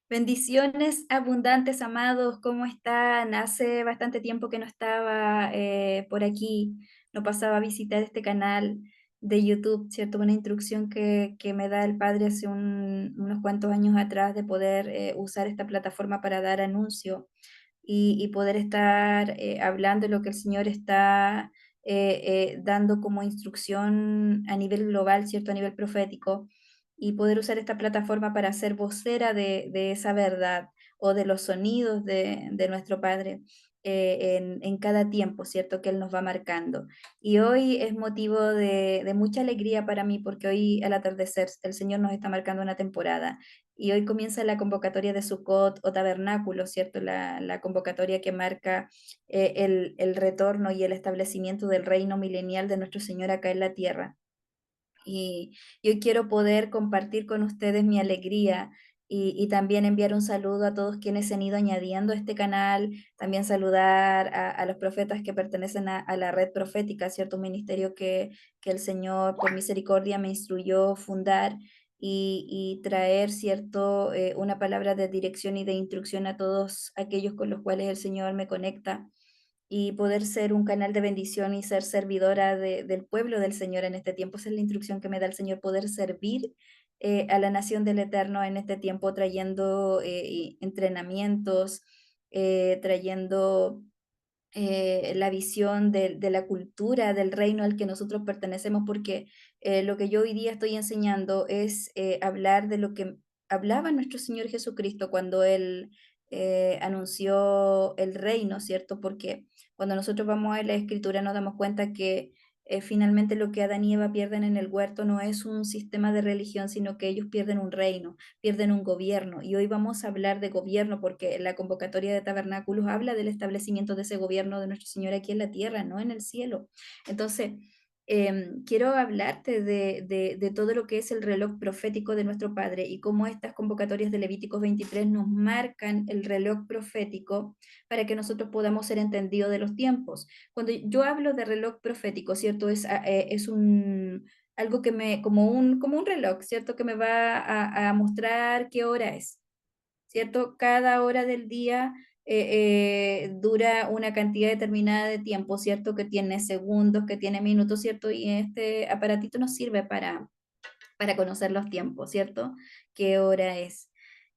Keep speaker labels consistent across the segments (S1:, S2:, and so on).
S1: Bendiciones abundantes, amados, ¿cómo están? Hace bastante tiempo que no estaba por aquí, no pasaba a visitar este canal de YouTube, ¿cierto? Una instrucción que me da el Padre hace unos cuantos años atrás de poder usar esta plataforma para dar anuncio y poder estar hablando de lo que el Señor está dando como instrucción a nivel global, ¿cierto? A nivel profético, y poder usar esta plataforma para ser vocera de esa verdad o de los sonidos de nuestro Padre en cada tiempo, ¿cierto? Que Él nos va marcando. Y hoy es motivo de mucha alegría para mí porque hoy al atardecer el Señor nos está marcando una temporada y hoy comienza la convocatoria de Sukkot o Tabernáculo, ¿cierto? La convocatoria que marca el retorno y el establecimiento del reino milenial de nuestro Señor acá en la tierra. Y hoy quiero poder compartir con ustedes mi alegría y también enviar un saludo a todos quienes se han ido añadiendo a este canal, también saludar a los profetas que pertenecen a la red profética, ¿cierto? Un ministerio que el Señor por misericordia me instruyó fundar y traer, ¿cierto? Una palabra de dirección y de instrucción a todos aquellos con los cuales el Señor me conecta y poder ser un canal de bendición y ser servidora del pueblo del Señor en este tiempo. Esa es la instrucción que me da el Señor, poder servir a la nación del Eterno en este tiempo, trayendo entrenamientos, trayendo la visión de la cultura del reino al que nosotros pertenecemos, porque lo que yo hoy día estoy enseñando es hablar de lo que hablaba nuestro Señor Jesucristo cuando Él anunció el reino, ¿cierto? Porque cuando nosotros vamos a la Escritura nos damos cuenta que finalmente lo que Adán y Eva pierden en el huerto no es un sistema de religión, sino que ellos pierden un reino, pierden un gobierno. Y hoy vamos a hablar de gobierno porque la convocatoria de tabernáculos habla del establecimiento de ese gobierno de nuestro Señor aquí en la tierra, no en el cielo. Entonces, quiero hablarte de todo lo que es el reloj profético de nuestro Padre y cómo estas convocatorias de Levíticos 23 nos marcan el reloj profético para que nosotros podamos ser entendidos de los tiempos. Cuando yo hablo de reloj profético, ¿cierto? Es algo que como un reloj, ¿cierto? Que me va a mostrar qué hora es, ¿cierto? Cada hora del día dura una cantidad determinada de tiempo, ¿cierto? Que tiene segundos, que tiene minutos, ¿cierto? Y este aparatito nos sirve para conocer los tiempos, ¿cierto? ¿Qué hora es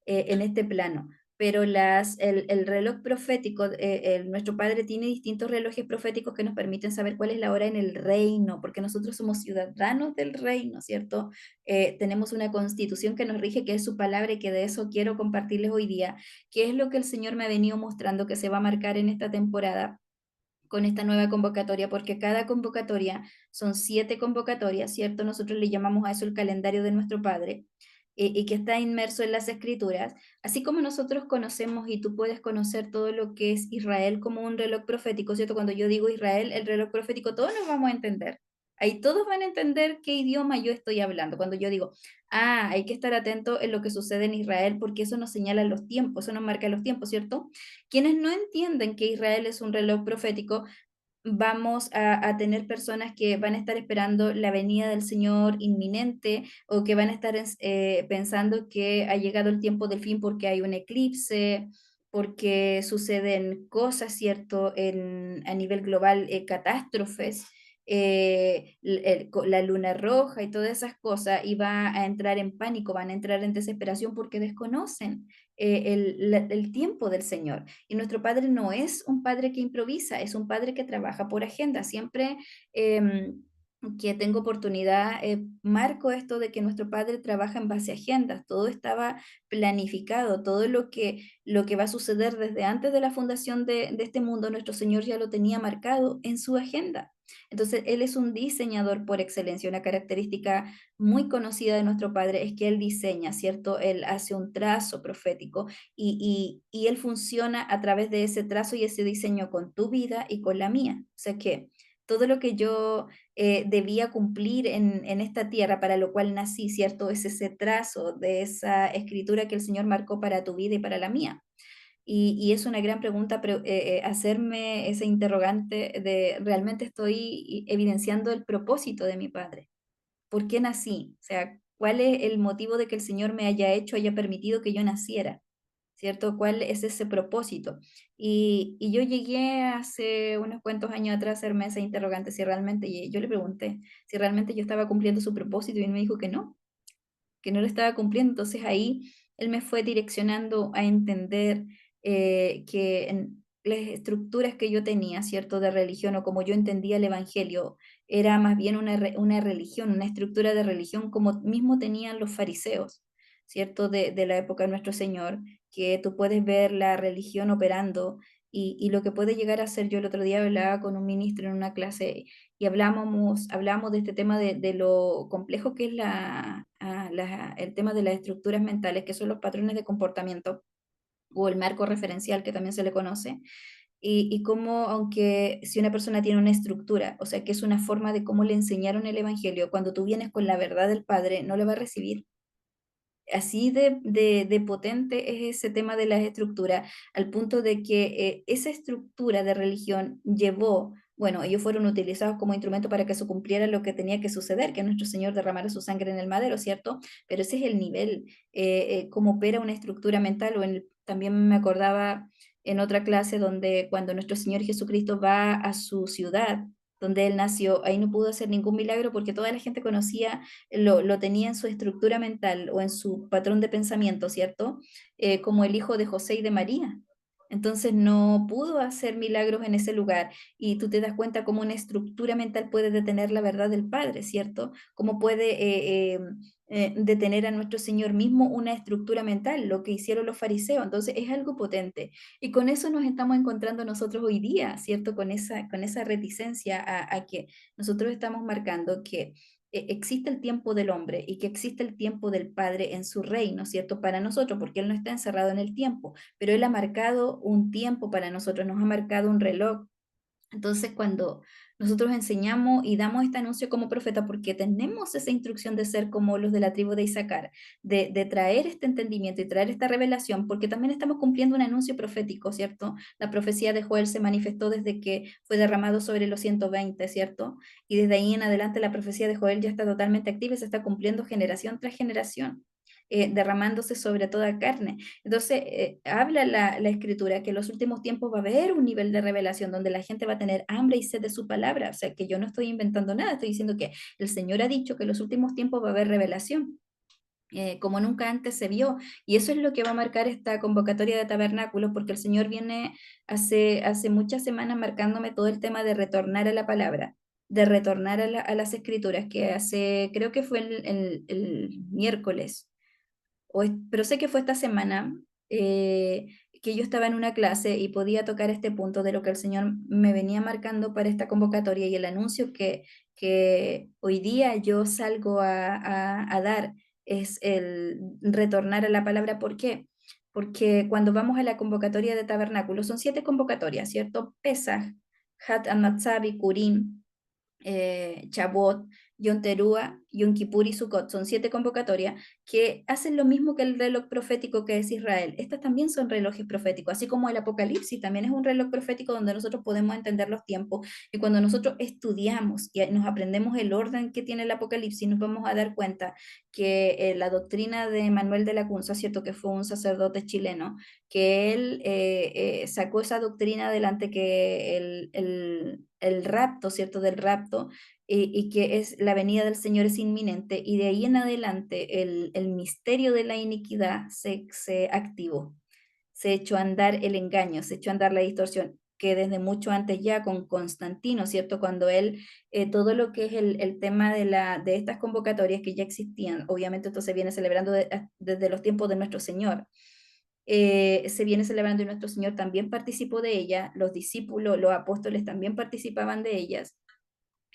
S1: en este plano? Pero el reloj profético, nuestro Padre tiene distintos relojes proféticos que nos permiten saber cuál es la hora en el reino, porque nosotros somos ciudadanos del reino, ¿cierto? Tenemos una constitución que nos rige, que es su palabra, y que de eso quiero compartirles hoy día, que es lo que el Señor me ha venido mostrando que se va a marcar en esta temporada con esta nueva convocatoria, porque cada convocatoria son 7 convocatorias, ¿cierto? Nosotros le llamamos a eso el calendario de nuestro Padre, y que está inmerso en las Escrituras, así como nosotros conocemos y tú puedes conocer todo lo que es Israel como un reloj profético, ¿cierto? Cuando yo digo Israel, el reloj profético, todos nos vamos a entender. Ahí todos van a entender qué idioma yo estoy hablando. Cuando yo digo, hay que estar atento en lo que sucede en Israel, porque eso nos señala los tiempos, eso nos marca los tiempos, ¿cierto? Quienes no entienden que Israel es un reloj profético, vamos a tener personas que van a estar esperando la venida del Señor inminente o que van a estar pensando que ha llegado el tiempo del fin porque hay un eclipse, porque suceden cosas, ¿cierto? A nivel global, catástrofes. La luna roja y todas esas cosas, y va a entrar en pánico, van a entrar en desesperación porque desconocen el tiempo del Señor. Y nuestro Padre no es un Padre que improvisa, es un Padre que trabaja por agenda. Siempre que tengo oportunidad, marco esto de que nuestro Padre trabaja en base a agendas. Todo estaba planificado, todo lo que va a suceder desde antes de la fundación de este mundo, nuestro Señor ya lo tenía marcado en su agenda. Entonces, Él es un diseñador por excelencia. Una característica muy conocida de nuestro Padre es que Él diseña, ¿cierto? Él hace un trazo profético y Él funciona a través de ese trazo y ese diseño con tu vida y con la mía. O sea que todo lo que yo debía cumplir en esta tierra, para lo cual nací, ¿cierto? Es ese trazo de esa escritura que el Señor marcó para tu vida y para la mía. Y es una gran pregunta hacerme ese interrogante de, ¿realmente estoy evidenciando el propósito de mi Padre? ¿Por qué nací? O sea, ¿cuál es el motivo de que el Señor me haya hecho, haya permitido que yo naciera? ¿cierto? ¿Cuál es ese propósito? Y yo llegué hace unos cuantos años atrás a hacerme esa interrogante, si realmente, y yo le pregunté si realmente yo estaba cumpliendo su propósito y él me dijo que no lo estaba cumpliendo. Entonces ahí él me fue direccionando a entender que en las estructuras que yo tenía, ¿cierto? De religión o como yo entendía el Evangelio, era más bien una religión, una estructura de religión como mismo tenían los fariseos, ¿cierto? De la época de nuestro Señor, que tú puedes ver la religión operando y lo que puede llegar a ser. Yo el otro día hablaba con un ministro en una clase y hablábamos de este tema de lo complejo que es el tema de las estructuras mentales, que son los patrones de comportamiento o el marco referencial, que también se le conoce, y cómo, aunque si una persona tiene una estructura, o sea, que es una forma de cómo le enseñaron el Evangelio, cuando tú vienes con la verdad del Padre, no lo va a recibir. Así de potente es ese tema de las estructuras, al punto de que esa estructura de religión llevó, bueno, ellos fueron utilizados como instrumento para que se cumpliera lo que tenía que suceder, que nuestro Señor derramara su sangre en el madero, ¿cierto? Pero ese es el nivel, cómo opera una estructura mental, también me acordaba en otra clase donde cuando nuestro Señor Jesucristo va a su ciudad, donde Él nació, ahí no pudo hacer ningún milagro porque toda la gente conocía lo tenía en su estructura mental o en su patrón de pensamiento, ¿cierto? Como el hijo de José y de María. Entonces no pudo hacer milagros en ese lugar y tú te das cuenta cómo una estructura mental puede detener la verdad del Padre, ¿cierto? Cómo puede detener a nuestro Señor mismo una estructura mental, lo que hicieron los fariseos. Entonces es algo potente. Y con eso nos estamos encontrando nosotros hoy día, ¿cierto? Con esa reticencia a que nosotros estamos marcando que existe el tiempo del hombre y que existe el tiempo del Padre en su reino, ¿cierto? Para nosotros, porque Él no está encerrado en el tiempo, pero Él ha marcado un tiempo para nosotros, nos ha marcado un reloj. Entonces, cuando nosotros enseñamos y damos este anuncio como profeta, porque tenemos esa instrucción de ser como los de la tribu de Isaacar, de traer este entendimiento y traer esta revelación, porque también estamos cumpliendo un anuncio profético, ¿cierto? La profecía de Joel se manifestó desde que fue derramado sobre los 120, ¿cierto? Y desde ahí en adelante la profecía de Joel ya está totalmente activa y se está cumpliendo generación tras generación, derramándose sobre toda carne. Entonces, habla la escritura que en los últimos tiempos va a haber un nivel de revelación donde la gente va a tener hambre y sed de su palabra. O sea, que yo no estoy inventando nada, estoy diciendo que el Señor ha dicho que en los últimos tiempos va a haber revelación. Como nunca antes se vio, y eso es lo que va a marcar esta convocatoria de tabernáculos, porque el Señor viene hace muchas semanas marcándome todo el tema de retornar a la palabra, de retornar a las escrituras, que creo que fue el miércoles, pero sé que fue esta semana que yo estaba en una clase y podía tocar este punto de lo que el Señor me venía marcando para esta convocatoria y el anuncio que hoy día yo salgo a dar es el retornar a la palabra. ¿Por qué? Porque cuando vamos a la convocatoria de tabernáculos, son 7 convocatorias, ¿cierto? Pesaj, Hat Hamatzabi, Purim, Chabot, Yom Teruah, Yom Kippur y Sukkot. Son 7 convocatorias que hacen lo mismo que el reloj profético que es Israel. Estas también son relojes proféticos, así como el Apocalipsis también es un reloj profético donde nosotros podemos entender los tiempos. Y cuando nosotros estudiamos y nos aprendemos el orden que tiene el Apocalipsis, nos vamos a dar cuenta que la doctrina de Manuel de Lacunza, ¿cierto? Que fue un sacerdote chileno, que él sacó esa doctrina adelante, que el rapto, ¿cierto? Del rapto, y que es la venida del Señor es inminente, y de ahí en adelante el misterio de la iniquidad se activó, se echó a andar el engaño, se echó a andar la distorsión, que desde mucho antes ya con Constantino, ¿cierto? Cuando él, todo lo que es el tema de estas convocatorias que ya existían, obviamente esto se viene celebrando desde los tiempos de nuestro Señor, se viene celebrando y nuestro Señor también participó de ella, los discípulos, los apóstoles también participaban de ellas.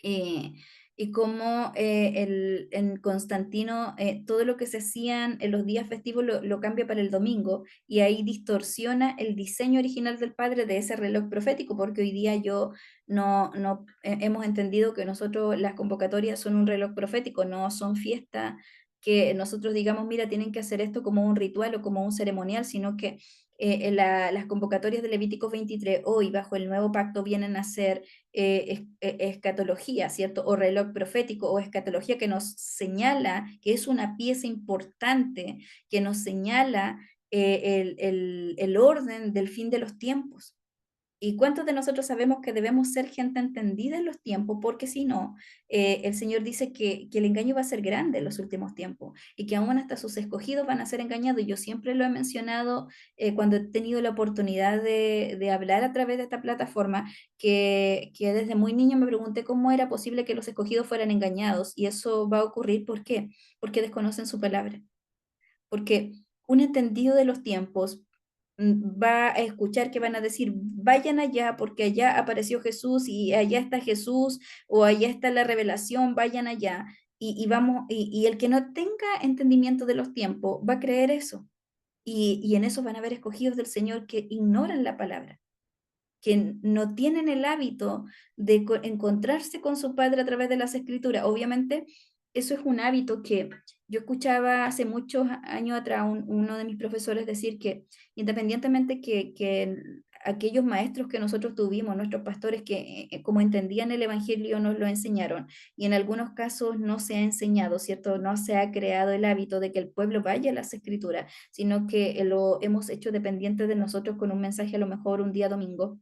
S1: eh, y como en Constantino, todo lo que se hacían en los días festivos lo cambia para el domingo, y ahí distorsiona el diseño original del Padre de ese reloj profético, porque hoy día yo no hemos entendido que nosotros las convocatorias son un reloj profético, no son fiestas que nosotros digamos, mira, tienen que hacer esto como un ritual o como un ceremonial, sino que las convocatorias de Levítico 23 hoy bajo el nuevo pacto vienen a ser escatología, ¿cierto? O reloj profético o escatología, que nos señala que es una pieza importante, que nos señala el orden del fin de los tiempos. ¿Y cuántos de nosotros sabemos que debemos ser gente entendida en los tiempos? Porque si no, el Señor dice que el engaño va a ser grande en los últimos tiempos y que aún hasta sus escogidos van a ser engañados. Y yo siempre lo he mencionado cuando he tenido la oportunidad de hablar a través de esta plataforma, que desde muy niño me pregunté cómo era posible que los escogidos fueran engañados. Y eso va a ocurrir, ¿por qué? Porque desconocen su palabra. Porque un entendido de los tiempos va a escuchar que van a decir, vayan allá porque allá apareció Jesús y allá está Jesús o allá está la revelación, vayan allá. Y el que no tenga entendimiento de los tiempos va a creer eso. Y en eso van a haber escogidos del Señor que ignoran la palabra, que no tienen el hábito de encontrarse con su padre a través de las escrituras. Obviamente, eso es un hábito que yo escuchaba hace muchos años atrás uno de mis profesores decir que independientemente que aquellos maestros que nosotros tuvimos, nuestros pastores que como entendían el Evangelio nos lo enseñaron y en algunos casos no se ha enseñado, ¿cierto? No se ha creado el hábito de que el pueblo vaya a las escrituras, sino que lo hemos hecho dependiente de nosotros con un mensaje a lo mejor un día domingo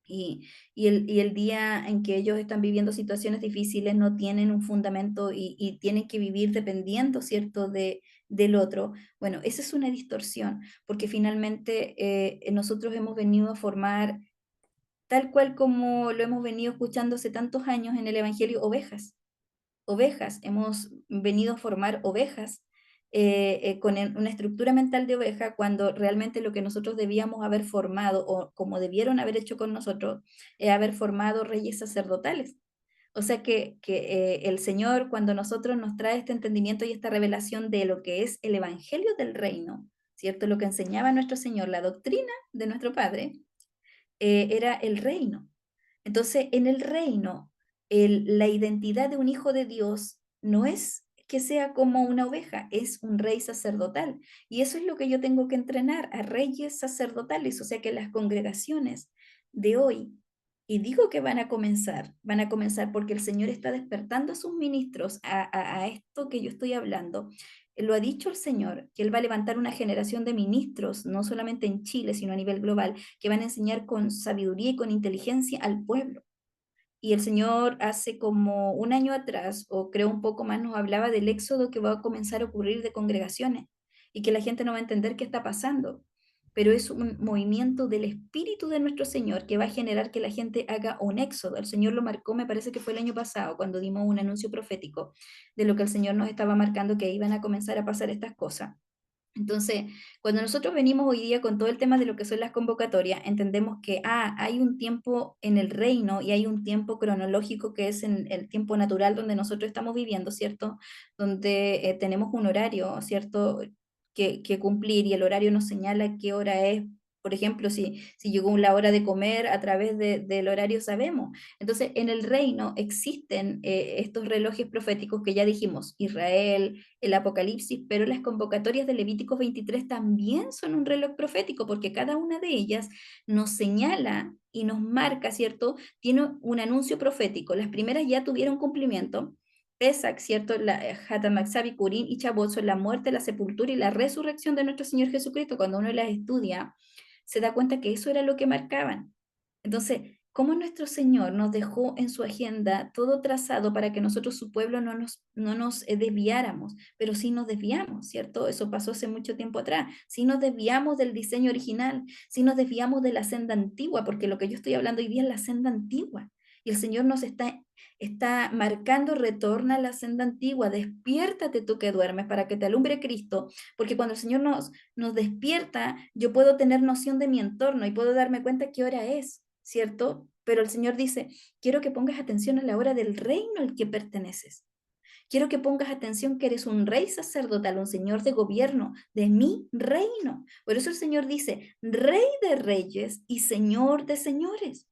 S1: y el día en que ellos están viviendo situaciones difíciles no tienen un fundamento y tienen que vivir dependiendo, ¿cierto?, del otro. Bueno, esa es una distorsión, porque finalmente nosotros hemos venido a formar, tal cual como lo hemos venido escuchando hace tantos años en el Evangelio, ovejas, hemos venido a formar ovejas con una estructura mental de oveja cuando realmente lo que nosotros debíamos haber formado o como debieron haber hecho con nosotros es haber formado reyes sacerdotales. O sea que el Señor cuando nosotros nos trae este entendimiento y esta revelación de lo que es el Evangelio del reino, ¿cierto? Lo que enseñaba nuestro Señor, la doctrina de nuestro Padre, era el reino. Entonces, en el reino, la identidad de un hijo de Dios no es que sea como una oveja, es un rey sacerdotal. Y eso es lo que yo tengo que entrenar, a reyes sacerdotales, o sea que las congregaciones de hoy, y digo que van a comenzar porque el Señor está despertando a sus ministros a esto que yo estoy hablando. Lo ha dicho el Señor, que Él va a levantar una generación de ministros, no solamente en Chile, sino a nivel global, que van a enseñar con sabiduría y con inteligencia al pueblo. Y el Señor hace como un año atrás, o creo un poco más, nos hablaba del éxodo que va a comenzar a ocurrir de congregaciones y que la gente no va a entender qué está pasando. Pero es un movimiento del Espíritu de nuestro Señor que va a generar que la gente haga un éxodo. El Señor lo marcó, me parece que fue el año pasado, cuando dimos un anuncio profético de lo que el Señor nos estaba marcando, que iban a comenzar a pasar estas cosas. Entonces, cuando nosotros venimos hoy día con todo el tema de lo que son las convocatorias, entendemos que hay un tiempo en el reino y hay un tiempo cronológico que es en el tiempo natural donde nosotros estamos viviendo, ¿cierto? Donde tenemos un horario, ¿cierto? Que cumplir y el horario nos señala qué hora es. Por ejemplo, si llegó la hora de comer, a través del horario sabemos. Entonces, en el reino existen estos relojes proféticos que ya dijimos, Israel, el Apocalipsis, pero las convocatorias de Levítico 23 también son un reloj profético, porque cada una de ellas nos señala y nos marca, ¿cierto? Tiene un anuncio profético. Las primeras ya tuvieron cumplimiento. Pesach, ¿cierto? Hatamaxabi, Purim y Chabot son la muerte, la sepultura y la resurrección de nuestro Señor Jesucristo. Cuando uno las estudia, se da cuenta que eso era lo que marcaban. Entonces, cómo nuestro Señor nos dejó en su agenda todo trazado para que nosotros, su pueblo, no nos desviáramos, pero sí nos desviamos, ¿cierto? Eso pasó hace mucho tiempo atrás. Sí nos desviamos del diseño original, sí nos desviamos de la senda antigua, porque lo que yo estoy hablando hoy día es la senda antigua. Y el Señor nos está marcando, retorna a la senda antigua, despiértate tú que duermes para que te alumbre Cristo, porque cuando el Señor nos despierta, yo puedo tener noción de mi entorno y puedo darme cuenta qué hora es, ¿cierto? Pero el Señor dice, quiero que pongas atención a la hora del reino al que perteneces. Quiero que pongas atención que eres un rey sacerdotal, un señor de gobierno de mi reino. Por eso el Señor dice, rey de reyes y señor de señores.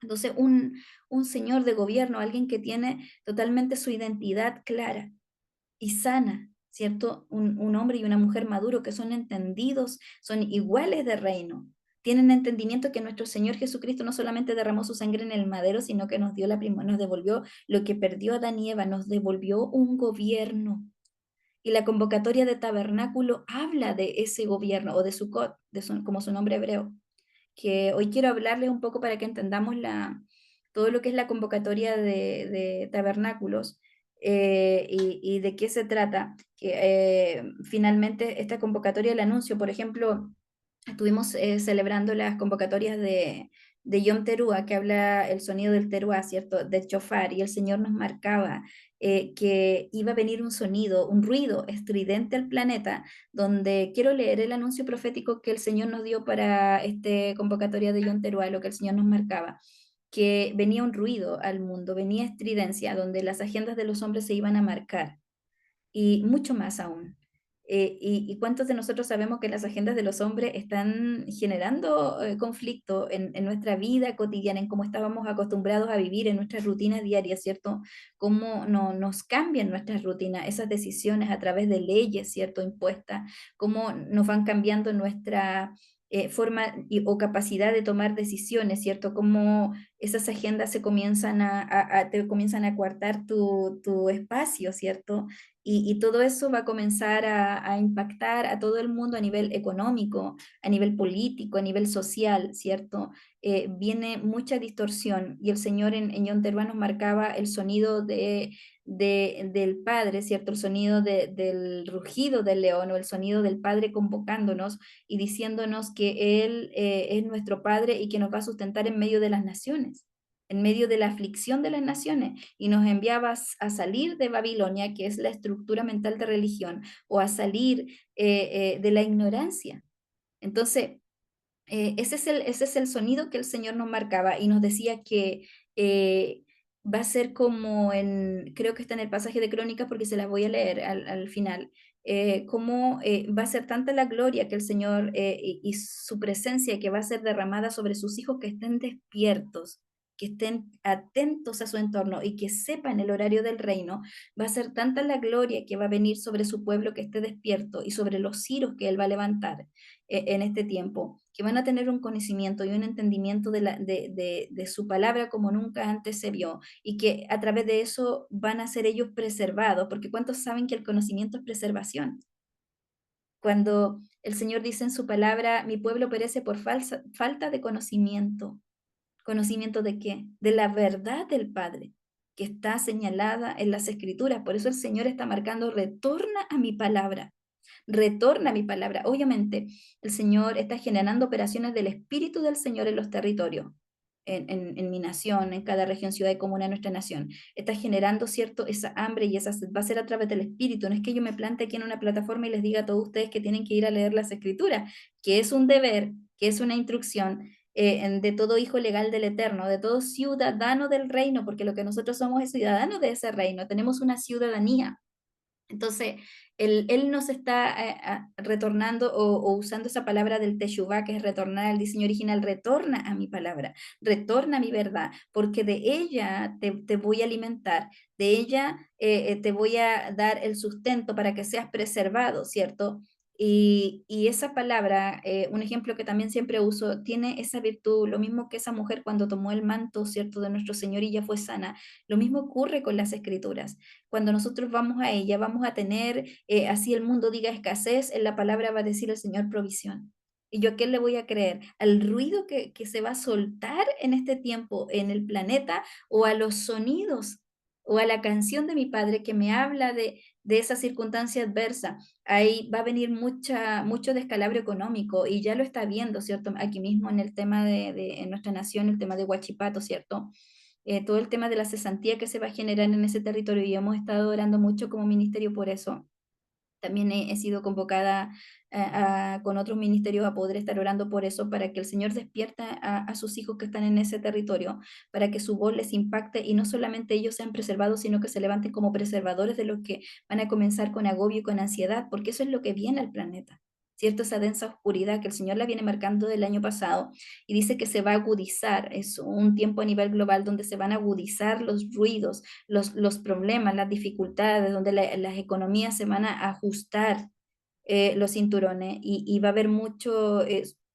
S1: Entonces, un señor de gobierno, alguien que tiene totalmente su identidad clara y sana, ¿cierto? Un hombre y una mujer maduro que son entendidos, son iguales de reino. Tienen entendimiento que nuestro Señor Jesucristo no solamente derramó su sangre en el madero, sino que nos devolvió lo que perdió Adán y Eva, nos devolvió un gobierno. Y la convocatoria de tabernáculo habla de ese gobierno, o de Sucot, como su nombre hebreo, que hoy quiero hablarles un poco para que entendamos todo lo que es la convocatoria de tabernáculos, y de qué se trata. Que, finalmente esta convocatoria, el anuncio, por ejemplo, estuvimos celebrando las convocatorias de Yom Teruah, que habla el sonido del teruah, ¿cierto? Del chofar, y el Señor nos marcaba que iba a venir un sonido, un ruido estridente al planeta, donde quiero leer el anuncio profético que el Señor nos dio para esta convocatoria de Yom Teruah, lo que el Señor nos marcaba, que venía un ruido al mundo, venía estridencia, donde las agendas de los hombres se iban a marcar y mucho más aún. ¿Y cuántos de nosotros sabemos que las agendas de los hombres están generando conflicto en nuestra vida cotidiana, en cómo estábamos acostumbrados a vivir, en nuestras rutinas diarias, ¿cierto? Cómo no, nos cambian nuestras rutinas, esas decisiones a través de leyes, ¿cierto? Impuestas, cómo nos van cambiando nuestra forma o capacidad de tomar decisiones, ¿cierto? Cómo esas agendas se comienzan te comienzan a coartar tu espacio, ¿cierto? Y todo eso va a comenzar a impactar a todo el mundo a nivel económico, a nivel político, a nivel social, ¿cierto? Viene mucha distorsión y el Señor en Yom Teruah nos marcaba el sonido del Padre, ¿cierto? El sonido del rugido del león o el sonido del Padre convocándonos y diciéndonos que Él es nuestro Padre y que nos va a sustentar en medio de las naciones, en medio de la aflicción de las naciones, y nos enviaba a salir de Babilonia, que es la estructura mental de religión, o a salir de la ignorancia. Entonces, ese es el sonido que el Señor nos marcaba y nos decía que va a ser como creo que está en el pasaje de Crónicas porque se las voy a leer al final, cómo va a ser tanta la gloria que el Señor y su presencia que va a ser derramada sobre sus hijos que estén despiertos, que estén atentos a su entorno y que sepan el horario del reino. Va a ser tanta la gloria que va a venir sobre su pueblo que esté despierto y sobre los ciros que Él va a levantar en este tiempo, que van a tener un conocimiento y un entendimiento de su palabra como nunca antes se vio, y que a través de eso van a ser ellos preservados, porque ¿cuántos saben que el conocimiento es preservación? Cuando el Señor dice en su palabra, mi pueblo perece por falta de conocimiento. ¿Conocimiento de qué? De la verdad del Padre, que está señalada en las Escrituras. Por eso el Señor está marcando, retorna a mi palabra. Retorna mi palabra. Obviamente, el Señor está generando operaciones del Espíritu del Señor en los territorios, en mi nación, en cada región, ciudad y comuna de nuestra nación. Está generando, ¿cierto?, esa hambre y esa sed. Va a ser a través del Espíritu. No es que yo me plante aquí en una plataforma y les diga a todos ustedes que tienen que ir a leer las Escrituras, que es un deber, que es una instrucción. De todo hijo legal del Eterno, de todo ciudadano del reino, porque lo que nosotros somos es ciudadanos de ese reino, tenemos una ciudadanía. Entonces, él nos está retornando o usando esa palabra del teshuvá, que es retornar al diseño original, retorna a mi palabra, retorna a mi verdad, porque de ella te voy a alimentar, de ella te voy a dar el sustento para que seas preservado, ¿cierto? Y esa palabra, un ejemplo que también siempre uso, tiene esa virtud, lo mismo que esa mujer cuando tomó el manto, ¿cierto?, de nuestro Señor y ya fue sana, lo mismo ocurre con las escrituras. Cuando nosotros vamos a ella, vamos a tener, así el mundo diga escasez, en la palabra va a decir el Señor provisión. ¿Y yo a quién le voy a creer? ¿Al ruido que se va a soltar en este tiempo en el planeta, o a los sonidos o a la canción de mi Padre que me habla de esa circunstancia adversa? Ahí va a venir mucho descalabro económico y ya lo está viendo, ¿cierto? Aquí mismo en el tema en nuestra nación, el tema de Huachipato, ¿cierto? Todo el tema de la cesantía que se va a generar en ese territorio, y hemos estado orando mucho como ministerio por eso. También he sido convocada con otros ministerios a poder estar orando por eso, para que el Señor despierta a sus hijos que están en ese territorio, para que su voz les impacte y no solamente ellos sean preservados, sino que se levanten como preservadores de los que van a comenzar con agobio y con ansiedad, porque eso es lo que viene al planeta. ¿Cierto? Esa densa oscuridad que el Señor la viene marcando del año pasado y dice que se va a agudizar. Es un tiempo a nivel global donde se van a agudizar los ruidos, los problemas, las dificultades, donde las economías se van a ajustar los cinturones, y va a haber mucho,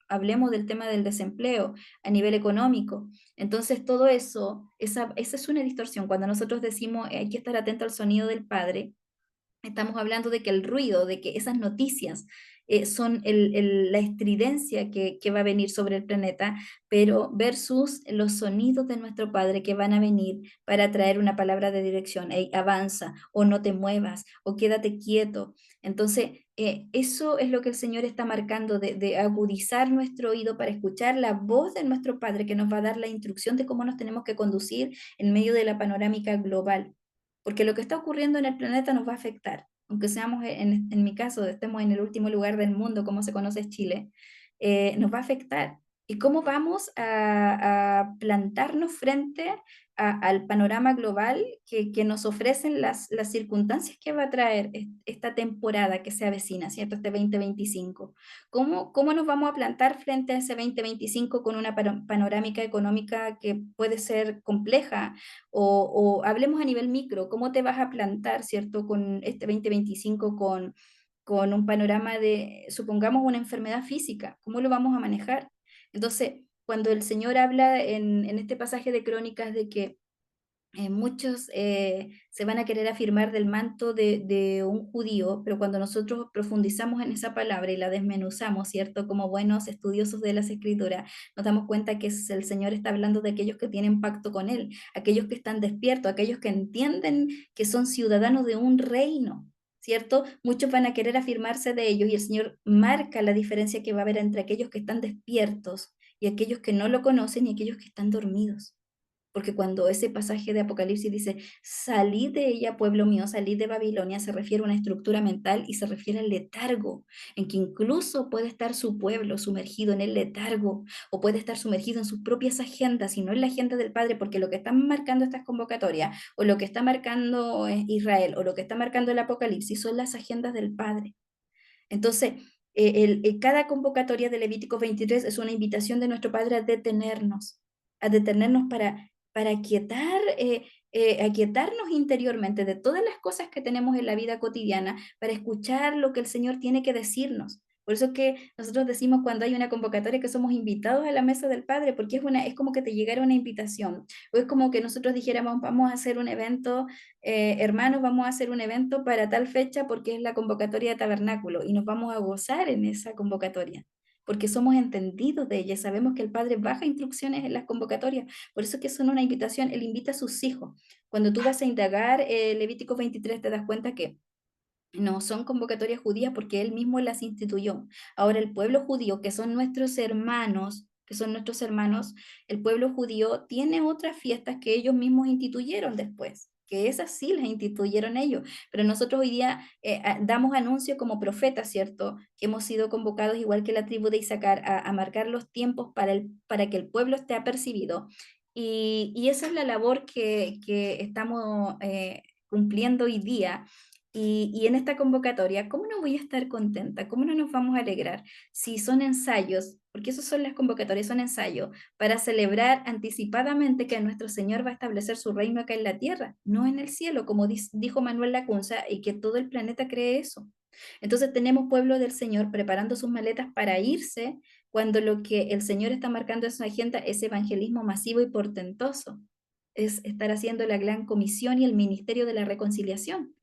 S1: hablemos del tema del desempleo a nivel económico. Entonces, todo eso, esa es una distorsión. Cuando nosotros decimos hay que estar atento al sonido del Padre, Estamos hablando de que el ruido, de que esas noticias son la estridencia que va a venir sobre el planeta, pero versus los sonidos de nuestro Padre que van a venir para traer una palabra de dirección: "Ey, avanza", o "no te muevas", o "quédate quieto". Entonces, eso es lo que el Señor está marcando, de agudizar nuestro oído para escuchar la voz de nuestro Padre, que nos va a dar la instrucción de cómo nos tenemos que conducir en medio de la panorámica global. Porque lo que está ocurriendo en el planeta nos va a afectar, aunque seamos, en mi caso, estemos en el último lugar del mundo, como se conoce Chile, nos va a afectar. ¿Y cómo vamos a plantarnos frente al panorama global que nos ofrecen las circunstancias que va a traer esta temporada que se avecina, ¿cierto? Este 2025. ¿Cómo nos vamos a plantar frente a ese 2025 con una panorámica económica que puede ser compleja? O hablemos a nivel micro, ¿cómo te vas a plantar, cierto, con este 2025 con un panorama de, supongamos, una enfermedad física? ¿Cómo lo vamos a manejar? Entonces, cuando el Señor habla en este pasaje de Crónicas de que muchos se van a querer afirmar del manto de un judío, pero cuando nosotros profundizamos en esa palabra y la desmenuzamos, ¿cierto? Como buenos estudiosos de las escrituras, nos damos cuenta que el Señor está hablando de aquellos que tienen pacto con Él, aquellos que están despiertos, aquellos que entienden que son ciudadanos de un reino, ¿cierto? Muchos van a querer afirmarse de ellos y el Señor marca la diferencia que va a haber entre aquellos que están despiertos y aquellos que no lo conocen y aquellos que están dormidos. Porque cuando ese pasaje de Apocalipsis dice: "Salid de ella, pueblo mío, salid de Babilonia", se refiere a una estructura mental y se refiere al letargo, en que incluso puede estar su pueblo sumergido en el letargo, o puede estar sumergido en sus propias agendas, y no en la agenda del Padre, porque lo que están marcando estas convocatorias, o lo que está marcando, Israel, o lo que está marcando el Apocalipsis, son las agendas del Padre. Entonces, cada convocatoria de Levítico 23 es una invitación de nuestro Padre a detenernos para aquietarnos interiormente de todas las cosas que tenemos en la vida cotidiana, para escuchar lo que el Señor tiene que decirnos. Por eso es que nosotros decimos cuando hay una convocatoria que somos invitados a la mesa del Padre, porque es como que te llegara una invitación, o es como que nosotros dijéramos, vamos a hacer un evento, hermanos, vamos a hacer un evento para tal fecha porque es la convocatoria de tabernáculo y nos vamos a gozar en esa convocatoria, porque somos entendidos de ella, sabemos que el Padre baja instrucciones en las convocatorias, por eso es que son una invitación, Él invita a sus hijos. Cuando tú vas a indagar Levítico 23 te das cuenta que no son convocatorias judías porque Él mismo las instituyó. Ahora el pueblo judío, que son nuestros hermanos, el pueblo judío tiene otras fiestas que ellos mismos instituyeron después, que esas sí las instituyeron ellos. Pero nosotros hoy día damos anuncio como profetas, ¿cierto? Que hemos sido convocados, igual que la tribu de Isaacar, a marcar los tiempos para que el pueblo esté apercibido. Y esa es la labor que estamos cumpliendo hoy día y en esta convocatoria, ¿cómo no voy a estar contenta? ¿Cómo no nos vamos a alegrar? Si son ensayos, porque esas son las convocatorias, son ensayos para celebrar anticipadamente que nuestro Señor va a establecer su reino acá en la tierra, no en el cielo, como dijo Manuel Lacunza, y que todo el planeta cree eso. Entonces tenemos pueblo del Señor preparando sus maletas para irse cuando lo que el Señor está marcando en su agenda es evangelismo masivo y portentoso. Es estar haciendo la gran comisión y el ministerio de la reconciliación.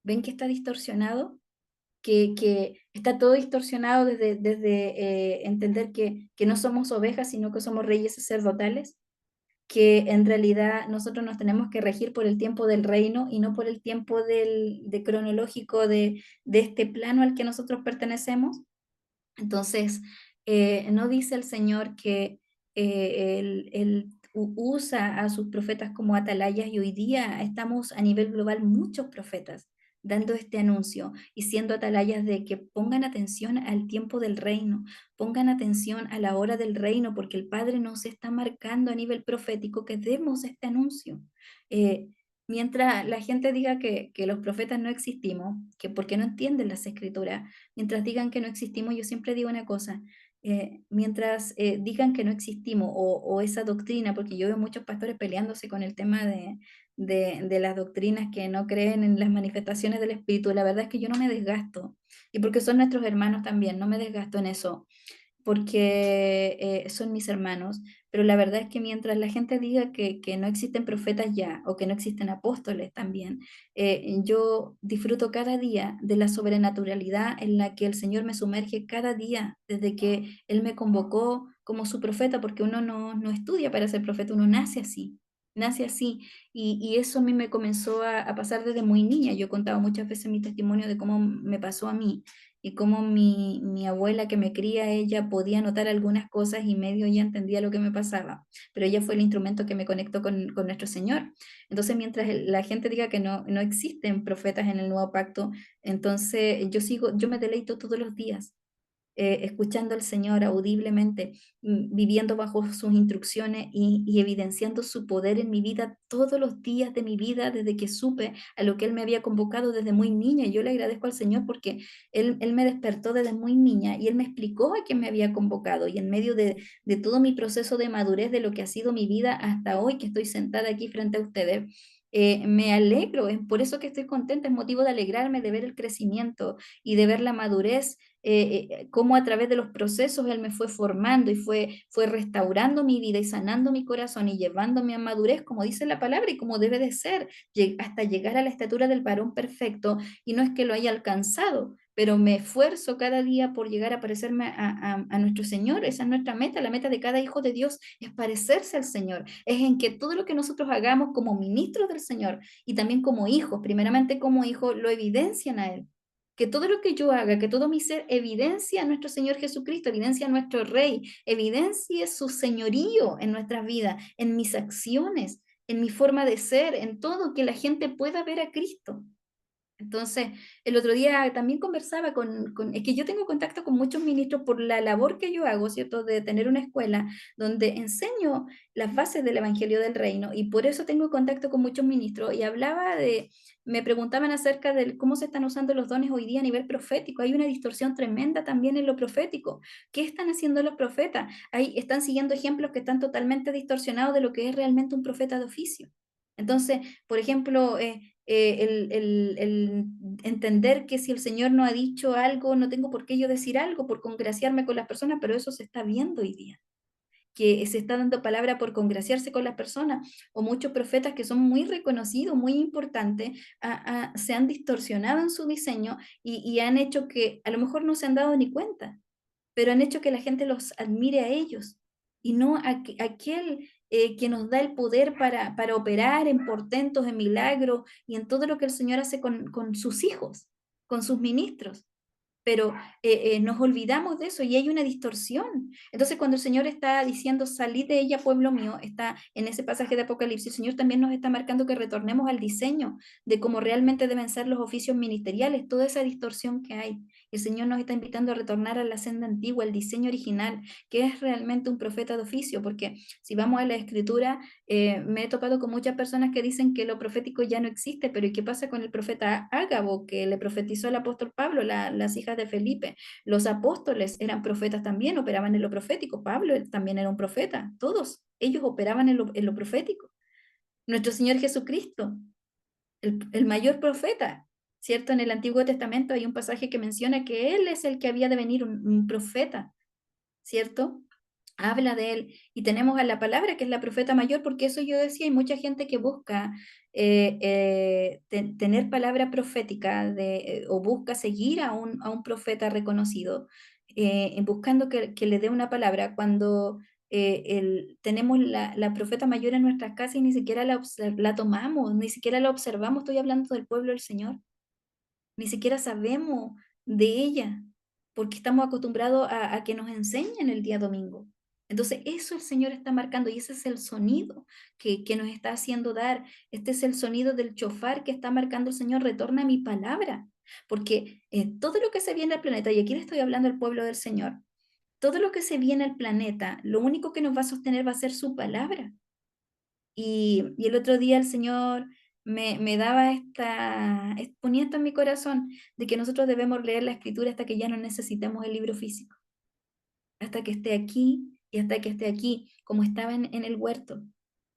S1: ¿Ven que está distorsionado? Que está todo distorsionado desde entender que no somos ovejas, sino que somos reyes sacerdotales, que en realidad nosotros nos tenemos que regir por el tiempo del reino y no por el tiempo de cronológico de este plano al que nosotros pertenecemos. Entonces, no dice el Señor que Él usa a sus profetas como atalayas y hoy día estamos a nivel global muchos profetas dando este anuncio y siendo atalayas de que pongan atención al tiempo del reino, pongan atención a la hora del reino, porque el Padre nos está marcando a nivel profético que demos este anuncio. Eh, Mientras la gente diga que los profetas no existimos, que porque no entienden las escrituras, mientras digan que no existimos, yo siempre digo una cosa, mientras digan que no existimos o esa doctrina, porque yo veo muchos pastores peleándose con el tema de las doctrinas que no creen en las manifestaciones del Espíritu, la verdad es que yo no me desgasto, y porque son nuestros hermanos también, no me desgasto en eso. porque son mis hermanos, pero la verdad es que mientras la gente diga que no existen profetas ya o que no existen apóstoles también, yo disfruto cada día de la sobrenaturalidad en la que el Señor me sumerge cada día desde que Él me convocó como su profeta, porque uno no estudia para ser profeta, uno nace así, y eso a mí me comenzó a pasar desde muy niña. Yo he contado muchas veces mi testimonio de cómo me pasó a mí y cómo mi abuela que me cría, ella podía notar algunas cosas y medio ya entendía lo que me pasaba, pero ella fue el instrumento que me conectó con nuestro Señor. Entonces, mientras la gente diga que no existen profetas en el nuevo pacto, entonces yo me deleito todos los días escuchando al Señor audiblemente, viviendo bajo sus instrucciones y evidenciando su poder en mi vida todos los días de mi vida desde que supe a lo que Él me había convocado desde muy niña. Y yo le agradezco al Señor porque Él me despertó desde muy niña y Él me explicó a quién me había convocado. Y en medio de todo mi proceso de madurez, de lo que ha sido mi vida hasta hoy, que estoy sentada aquí frente a ustedes, me alegro, es por eso que estoy contenta, es motivo de alegrarme de ver el crecimiento y de ver la madurez cómo a través de los procesos Él me fue formando y fue restaurando mi vida y sanando mi corazón y llevándome a madurez, como dice la palabra y como debe de ser, hasta llegar a la estatura del varón perfecto. Y no es que lo haya alcanzado, pero me esfuerzo cada día por llegar a parecerme a nuestro Señor. Esa es nuestra meta. La meta de cada hijo de Dios es parecerse al Señor. Es en que todo lo que nosotros hagamos como ministros del Señor y también como hijos, primeramente como hijos, lo evidencian a Él, que todo lo que yo haga, que todo mi ser evidencia a nuestro Señor Jesucristo, evidencia a nuestro Rey, evidencie su señorío en nuestras vidas, en mis acciones, en mi forma de ser, en todo, que la gente pueda ver a Cristo. Entonces, el otro día también conversaba es que yo tengo contacto con muchos ministros por la labor que yo hago, ¿cierto? De tener una escuela donde enseño las bases del Evangelio del Reino y por eso tengo contacto con muchos ministros y me preguntaban acerca de cómo se están usando los dones hoy día a nivel profético. Hay una distorsión tremenda también en lo profético. ¿Qué están haciendo los profetas? Ahí están siguiendo ejemplos que están totalmente distorsionados de lo que es realmente un profeta de oficio. Entonces, por ejemplo, el entender que si el Señor no ha dicho algo, no tengo por qué yo decir algo, por congraciarme con las personas, pero eso se está viendo hoy día, que se está dando palabra por congraciarse con las personas, o muchos profetas que son muy reconocidos, muy importantes, se han distorsionado en su diseño y han hecho que a lo mejor no se han dado ni cuenta, pero han hecho que la gente los admire a ellos y no a aquel que nos da el poder para operar en portentos, en milagros y en todo lo que el Señor hace con sus hijos, con sus ministros, pero nos olvidamos de eso y hay una distorsión. Entonces, cuando el Señor está diciendo, salid de ella, pueblo mío, está en ese pasaje de Apocalipsis, el Señor también nos está marcando que retornemos al diseño de cómo realmente deben ser los oficios ministeriales, toda esa distorsión que hay. El Señor nos está invitando a retornar a la senda antigua, al diseño original, que es realmente un profeta de oficio, porque si vamos a la escritura, me he topado con muchas personas que dicen que lo profético ya no existe, pero ¿y qué pasa con el profeta Ágabo, que le profetizó al apóstol Pablo, las hijas de Felipe? Los apóstoles eran profetas también, operaban en lo profético. Pablo también era un profeta, todos ellos operaban en lo profético. Nuestro Señor Jesucristo, el mayor profeta, ¿cierto? En el Antiguo Testamento hay un pasaje que menciona que Él es el que había de venir, un profeta, ¿cierto? Habla de él y tenemos a la palabra que es la profeta mayor, porque eso yo decía, hay mucha gente que busca tener palabra profética o busca seguir a un profeta reconocido, buscando que le dé una palabra cuando tenemos la profeta mayor en nuestras casas y ni siquiera la tomamos, ni siquiera la observamos. Estoy hablando del pueblo del Señor, ni siquiera sabemos de ella, porque estamos acostumbrados a que nos enseñen el día domingo. Entonces, eso el Señor está marcando y ese es el sonido que nos está haciendo dar. Este es el sonido del chofar que está marcando el Señor, retorna mi palabra. Porque todo lo que se viene al planeta, y aquí le estoy hablando al pueblo del Señor, todo lo que se viene al planeta, lo único que nos va a sostener va a ser su palabra. Y el otro día el Señor me daba ponía esto en mi corazón, de que nosotros debemos leer la escritura hasta que ya no necesitemos el libro físico, hasta que esté aquí y hasta que esté aquí, como estaba en el huerto,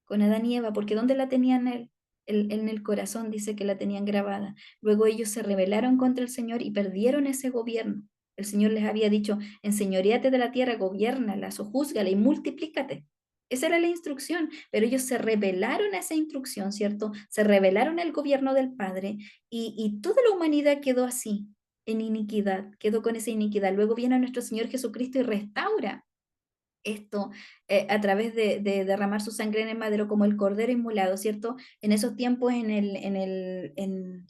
S1: con Adán y Eva, porque ¿dónde la tenían él? En el corazón dice que la tenían grabada. Luego ellos se rebelaron contra el Señor y perdieron ese gobierno. El Señor les había dicho, enseñoréate de la tierra, gobiérnala, sojúzgala y multiplícate. Esa era la instrucción, pero ellos se rebelaron a esa instrucción, ¿cierto? Se rebelaron al gobierno del Padre y toda la humanidad quedó así, en iniquidad, quedó con esa iniquidad. Luego viene nuestro Señor Jesucristo y restaura esto a través de derramar su sangre en el madero como el cordero inmolado, ¿cierto? En esos tiempos, en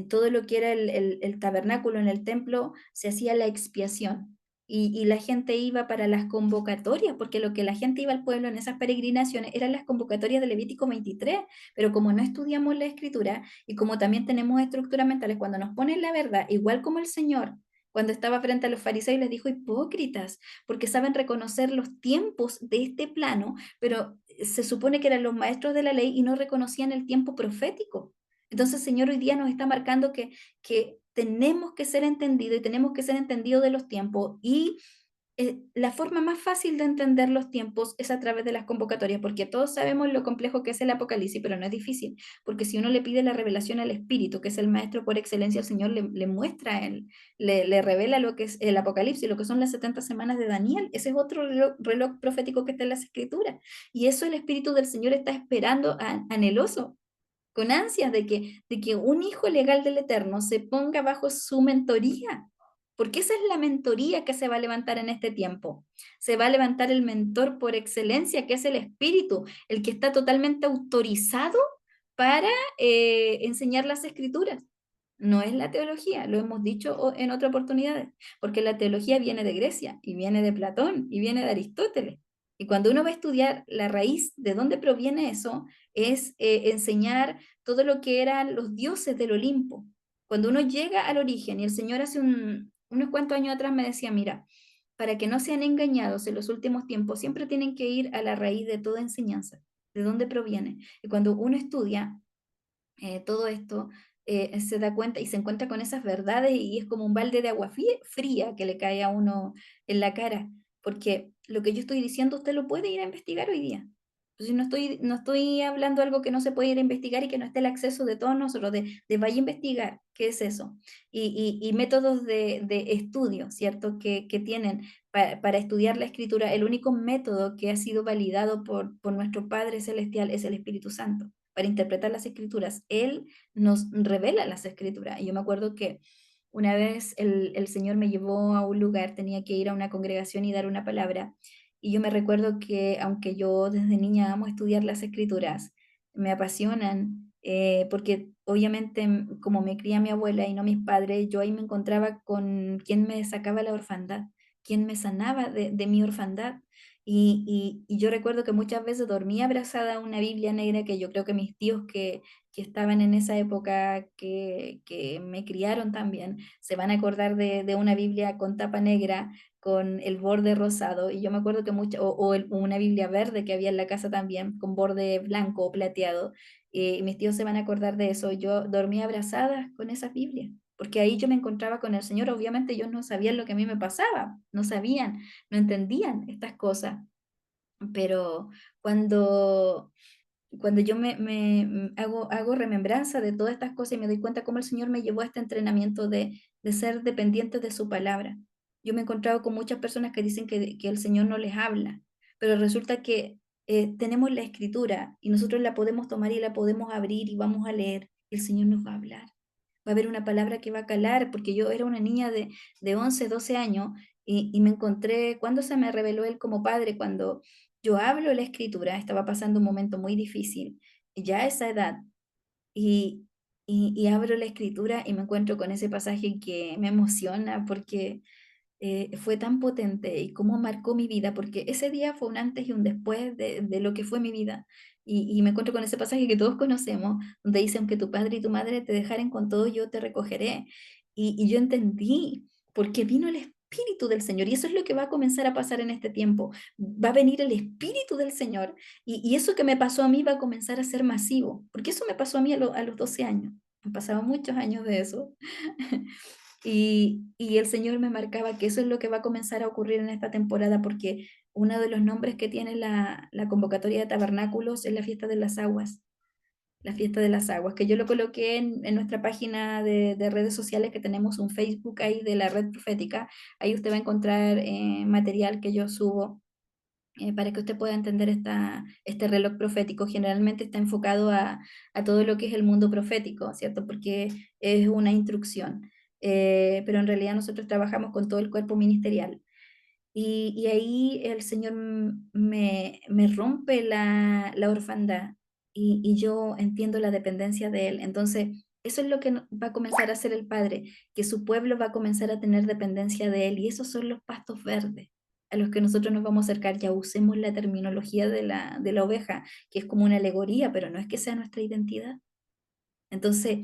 S1: todo lo que era el tabernáculo, en el templo, se hacía la expiación. Y la gente iba para las convocatorias, porque lo que la gente iba al pueblo en esas peregrinaciones eran las convocatorias de Levítico 23, pero como no estudiamos la escritura y como también tenemos estructuras mentales, cuando nos ponen la verdad, igual como el Señor, cuando estaba frente a los fariseos, les dijo, hipócritas, porque saben reconocer los tiempos de este plano, pero se supone que eran los maestros de la ley y no reconocían el tiempo profético. Entonces, Señor, hoy día nos está marcando que tenemos que ser entendidos y tenemos que ser entendidos de los tiempos y la forma más fácil de entender los tiempos es a través de las convocatorias, porque todos sabemos lo complejo que es el Apocalipsis, pero no es difícil, porque si uno le pide la revelación al Espíritu, que es el maestro por excelencia, el Señor le muestra a él, le revela lo que es el Apocalipsis, lo que son las 70 semanas de Daniel. Ese es otro reloj profético que está en las Escrituras. Y eso el Espíritu del Señor está esperando anheloso, con ansias de que un hijo legal del Eterno se ponga bajo su mentoría, porque esa es la mentoría que se va a levantar en este tiempo. Se va a levantar el mentor por excelencia, que es el Espíritu, el que está totalmente autorizado para enseñar las Escrituras. No es la teología, lo hemos dicho en otras oportunidades, porque la teología viene de Grecia y viene de Platón y viene de Aristóteles. Y cuando uno va a estudiar la raíz de dónde proviene eso, es enseñar todo lo que eran los dioses del Olimpo. Cuando uno llega al origen, y el Señor hace unos cuantos años atrás me decía, mira, para que no sean engañados en los últimos tiempos, siempre tienen que ir a la raíz de toda enseñanza, de dónde proviene. Y cuando uno estudia todo esto, se da cuenta y se encuentra con esas verdades y es como un balde de agua fría que le cae a uno en la cara, porque lo que yo estoy diciendo usted lo puede ir a investigar hoy día. Entonces no estoy hablando algo que no se puede ir a investigar y que no esté el acceso de todos nosotros, de vaya a investigar, ¿qué es eso? Y métodos de estudio, ¿cierto? Que tienen para estudiar la escritura. El único método que ha sido validado por nuestro Padre Celestial es el Espíritu Santo para interpretar las escrituras. Él nos revela las escrituras. Y yo me acuerdo que una vez el Señor me llevó a un lugar, tenía que ir a una congregación y dar una palabra. Y yo me recuerdo que aunque yo desde niña amo estudiar las escrituras, me apasionan, porque obviamente como me cría mi abuela y no mis padres, yo ahí me encontraba con quien me sacaba la orfandad, quien me sanaba de mi orfandad. Y yo recuerdo que muchas veces dormía abrazada a una Biblia negra que yo creo que mis tíos que estaban en esa época, que me criaron también, se van a acordar de una Biblia con tapa negra, con el borde rosado. Y yo me acuerdo que una Biblia verde que había en la casa también, con borde blanco o plateado. Y mis tíos se van a acordar de eso. Yo dormía abrazada con esas Biblias, porque ahí yo me encontraba con el Señor. Obviamente ellos no sabían lo que a mí me pasaba, no sabían, no entendían estas cosas, pero cuando, cuando yo hago remembranza de todas estas cosas y me doy cuenta cómo el Señor me llevó a este entrenamiento de ser dependiente de su palabra. Yo me he encontrado con muchas personas que dicen que el Señor no les habla, pero resulta que tenemos la escritura y nosotros la podemos tomar y la podemos abrir y vamos a leer y el Señor nos va a hablar. Va a haber una palabra que va a calar, porque yo era una niña de 11 12 años y me encontré, cuando se me reveló Él como padre, cuando yo hablo la escritura, estaba pasando un momento muy difícil, ya a esa edad, y, y abro la escritura y me encuentro con ese pasaje que me emociona porque fue tan potente y cómo marcó mi vida, porque ese día fue un antes y un después de lo que fue mi vida. Y me encuentro con ese pasaje que todos conocemos, donde dice, aunque tu padre y tu madre te dejaren con todo, yo te recogeré. Y yo entendí, porque vino el Espíritu del Señor, y eso es lo que va a comenzar a pasar en este tiempo. Va a venir el Espíritu del Señor, y eso que me pasó a mí va a comenzar a ser masivo, porque eso me pasó a mí a los 12 años. Han pasado muchos años de eso. Y el Señor me marcaba que eso es lo que va a comenzar a ocurrir en esta temporada, porque uno de los nombres que tiene la convocatoria de tabernáculos es la fiesta de las aguas. la fiesta de las aguas, que yo lo coloqué en nuestra página de redes sociales, que tenemos un Facebook ahí de la red profética. Ahí usted va a encontrar material que yo subo para que usted pueda entender este reloj profético. Generalmente está enfocado a todo lo que es el mundo profético, ¿cierto? Porque es una instrucción. Pero en realidad nosotros trabajamos con todo el cuerpo ministerial. Y ahí el Señor me rompe la orfandad y yo entiendo la dependencia de Él. Entonces, eso es lo que va a comenzar a hacer el Padre, que su pueblo va a comenzar a tener dependencia de Él. Y esos son los pastos verdes a los que nosotros nos vamos a acercar. Ya usemos la terminología de la oveja, que es como una alegoría, pero no es que sea nuestra identidad. Entonces,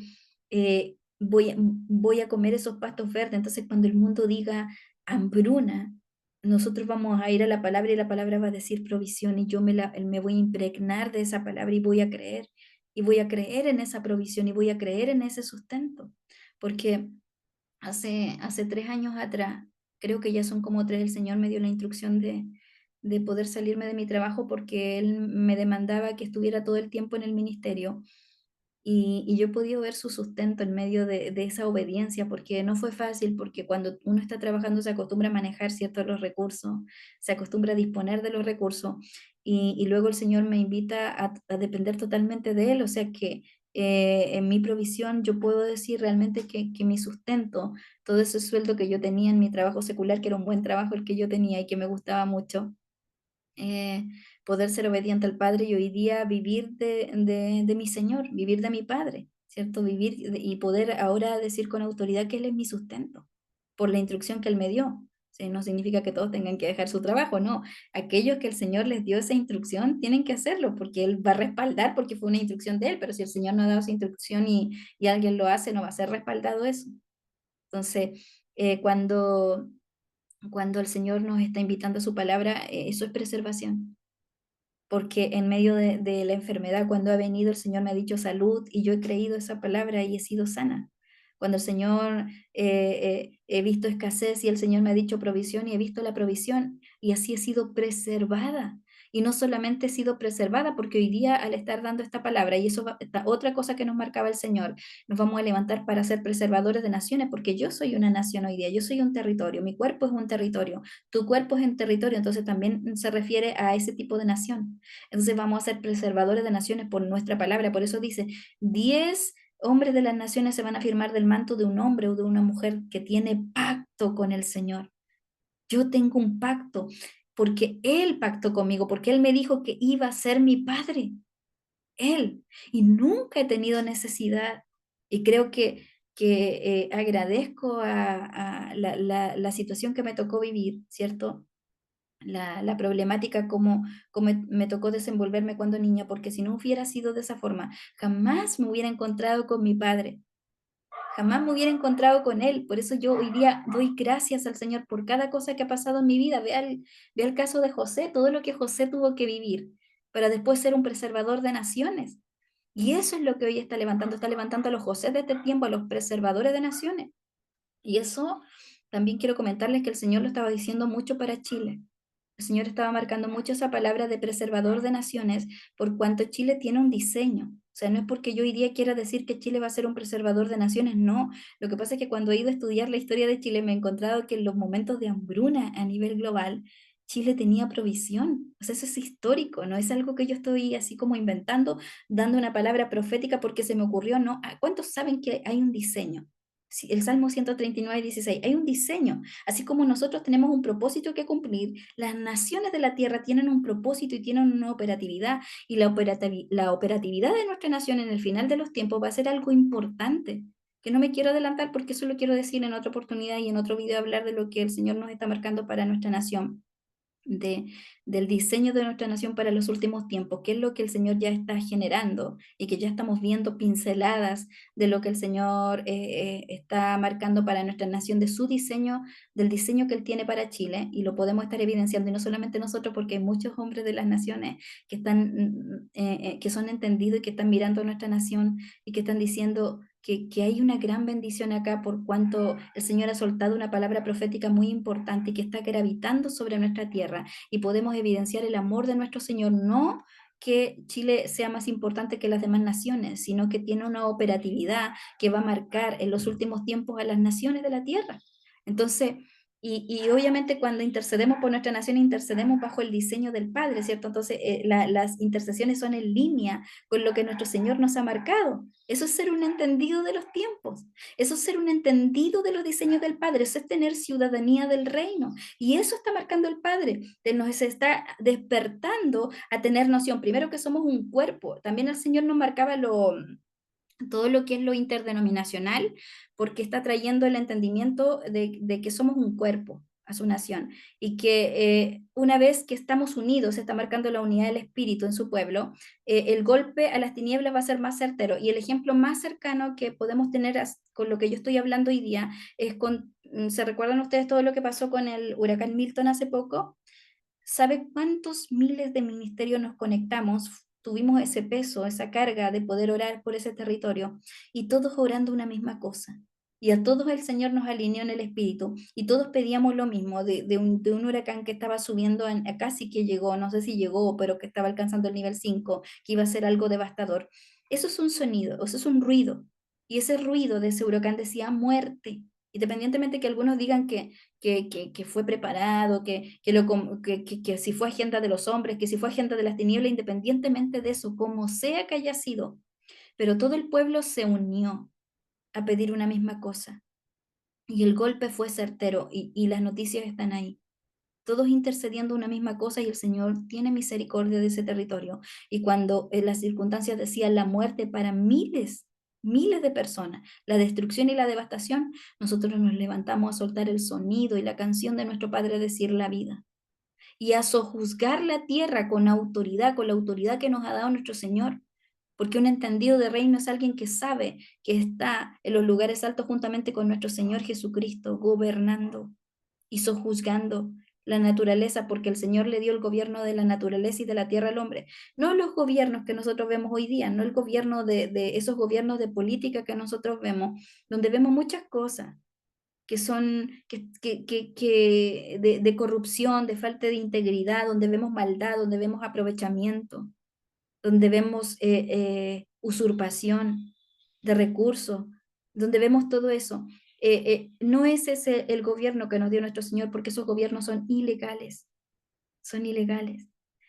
S1: voy a comer esos pastos verdes. Entonces, cuando el mundo diga hambruna, nosotros vamos a ir a la palabra y la palabra va a decir provisión y yo me voy a impregnar de esa palabra y voy a creer. Y voy a creer en esa provisión y voy a creer en ese sustento. Porque hace 3 años atrás, creo que ya son como tres, el Señor me dio la instrucción de poder salirme de mi trabajo porque Él me demandaba que estuviera todo el tiempo en el ministerio y yo he podido ver su sustento en medio de esa obediencia, porque no fue fácil, porque cuando uno está trabajando se acostumbra a manejar ciertos los recursos, se acostumbra a disponer de los recursos, y luego el Señor me invita a depender totalmente de Él, o sea que en mi provisión yo puedo decir realmente que mi sustento, todo ese sueldo que yo tenía en mi trabajo secular, que era un buen trabajo el que yo tenía y que me gustaba mucho, eh, poder ser obediente al Padre y hoy día vivir de mi Señor, vivir de mi Padre, ¿cierto? Vivir y poder ahora decir con autoridad que Él es mi sustento, por la instrucción que Él me dio. Sí, no significa que todos tengan que dejar su trabajo, no. Aquellos que el Señor les dio esa instrucción tienen que hacerlo porque Él va a respaldar porque fue una instrucción de Él, pero si el Señor no ha dado esa instrucción y alguien lo hace, no va a ser respaldado eso. Entonces, cuando el Señor nos está invitando a su palabra, eso es preservación, porque en medio de la enfermedad, cuando ha venido, el Señor me ha dicho salud y yo he creído esa palabra y he sido sana. Cuando el Señor, he visto escasez y el Señor me ha dicho provisión y he visto la provisión y así he sido preservada. Y no solamente he sido preservada, porque hoy día al estar dando esta palabra, y eso esta otra cosa que nos marcaba el Señor, nos vamos a levantar para ser preservadores de naciones, porque yo soy una nación hoy día, yo soy un territorio, mi cuerpo es un territorio, tu cuerpo es un territorio, entonces también se refiere a ese tipo de nación. Entonces vamos a ser preservadores de naciones por nuestra palabra. Por eso dice, 10 hombres de las naciones se van a firmar del manto de un hombre o de una mujer que tiene pacto con el Señor. Yo tengo un pacto porque Él pactó conmigo, porque Él me dijo que iba a ser mi padre. Él. Y nunca he tenido necesidad. Y creo que agradezco a la situación que me tocó vivir, ¿cierto? La problemática como me tocó desenvolverme cuando niña, porque si no hubiera sido de esa forma, jamás me hubiera encontrado con mi padre, jamás me hubiera encontrado con él. Por eso yo hoy día doy gracias al Señor por cada cosa que ha pasado en mi vida. Ve el caso de José, todo lo que José tuvo que vivir para después ser un preservador de naciones. Y eso es lo que hoy está levantando a los José de este tiempo, a los preservadores de naciones. Y eso también quiero comentarles que el Señor lo estaba diciendo mucho para Chile. El Señor estaba marcando mucho esa palabra de preservador de naciones, por cuanto Chile tiene un diseño. O sea, no es porque yo hoy día quiera decir que Chile va a ser un preservador de naciones, no. Lo que pasa es que cuando he ido a estudiar la historia de Chile me he encontrado que en los momentos de hambruna a nivel global, Chile tenía provisión. O sea, eso es histórico, no es algo que yo estoy así como inventando, dando una palabra profética porque se me ocurrió, no. ¿Cuántos saben que hay un diseño? Sí, el Salmo 139:16, hay un diseño. Así como nosotros tenemos un propósito que cumplir, las naciones de la tierra tienen un propósito y tienen una operatividad, y la operatividad de nuestra nación en el final de los tiempos va a ser algo importante, que no me quiero adelantar porque eso lo quiero decir en otra oportunidad y en otro video hablar de lo que el Señor nos está marcando para nuestra nación de, del diseño de nuestra nación para los últimos tiempos, qué es lo que el Señor ya está generando y que ya estamos viendo pinceladas de lo que el Señor está marcando para nuestra nación, de su diseño, del diseño que Él tiene para Chile, y lo podemos estar evidenciando, y no solamente nosotros, porque hay muchos hombres de las naciones que que son entendidos y que están mirando a nuestra nación y que están diciendo que hay una gran bendición acá por cuanto el Señor ha soltado una palabra profética muy importante y que está gravitando sobre nuestra tierra y podemos evidenciar el amor de nuestro Señor, no que Chile sea más importante que las demás naciones, sino que tiene una operatividad que va a marcar en los últimos tiempos a las naciones de la tierra. Entonces, y obviamente cuando intercedemos por nuestra nación, intercedemos bajo el diseño del Padre, ¿cierto? Entonces, las intercesiones son en línea con lo que nuestro Señor nos ha marcado. Eso es ser un entendido de los tiempos, eso es ser un entendido de los diseños del Padre, eso es tener ciudadanía del reino. Y eso está marcando el Padre, nos está despertando a tener noción, primero que somos un cuerpo, también el Señor nos marcaba todo lo que es lo interdenominacional, porque está trayendo el entendimiento de que somos un cuerpo a su nación y que una vez que estamos unidos, se está marcando la unidad del espíritu en su pueblo, el golpe a las tinieblas va a ser más certero y el ejemplo más cercano que podemos tener con lo que yo estoy hablando hoy día es con, ¿se recuerdan ustedes todo lo que pasó con el huracán Milton hace poco? ¿Sabe cuántos miles de ministerios nos conectamos? Tuvimos ese peso, esa carga de poder orar por ese territorio y todos orando una misma cosa. Y a todos el Señor nos alineó en el espíritu y todos pedíamos lo mismo de un huracán que estaba subiendo, casi que llegó, no sé si llegó, pero que estaba alcanzando el nivel 5, que iba a ser algo devastador. Eso es un sonido, eso es un ruido. Y ese ruido de ese huracán decía muerte. Independientemente que algunos digan que fue preparado, que si fue agenda de los hombres, que si fue agenda de las tinieblas, independientemente de eso, como sea que haya sido, pero todo el pueblo se unió a pedir una misma cosa. Y el golpe fue certero y las noticias están ahí. Todos intercediendo una misma cosa y el Señor tiene misericordia de ese territorio. Y cuando en las circunstancias decían la muerte para miles, miles de personas, la destrucción y la devastación, nosotros nos levantamos a soltar el sonido y la canción de nuestro Padre, decir la vida y a sojuzgar la tierra con autoridad, con la autoridad que nos ha dado nuestro Señor. Porque un entendido de reino es alguien que sabe que está en los lugares altos juntamente con nuestro Señor Jesucristo, gobernando y sojuzgando la naturaleza, porque el Señor le dio el gobierno de la naturaleza y de la tierra al hombre. No los gobiernos que nosotros vemos hoy día, no el gobierno de esos gobiernos de política que nosotros vemos, donde vemos muchas cosas que son de corrupción, de falta de integridad, donde vemos maldad, donde vemos aprovechamiento, donde vemos usurpación de recursos, donde vemos todo eso. No es ese el gobierno que nos dio nuestro Señor, porque esos gobiernos son ilegales.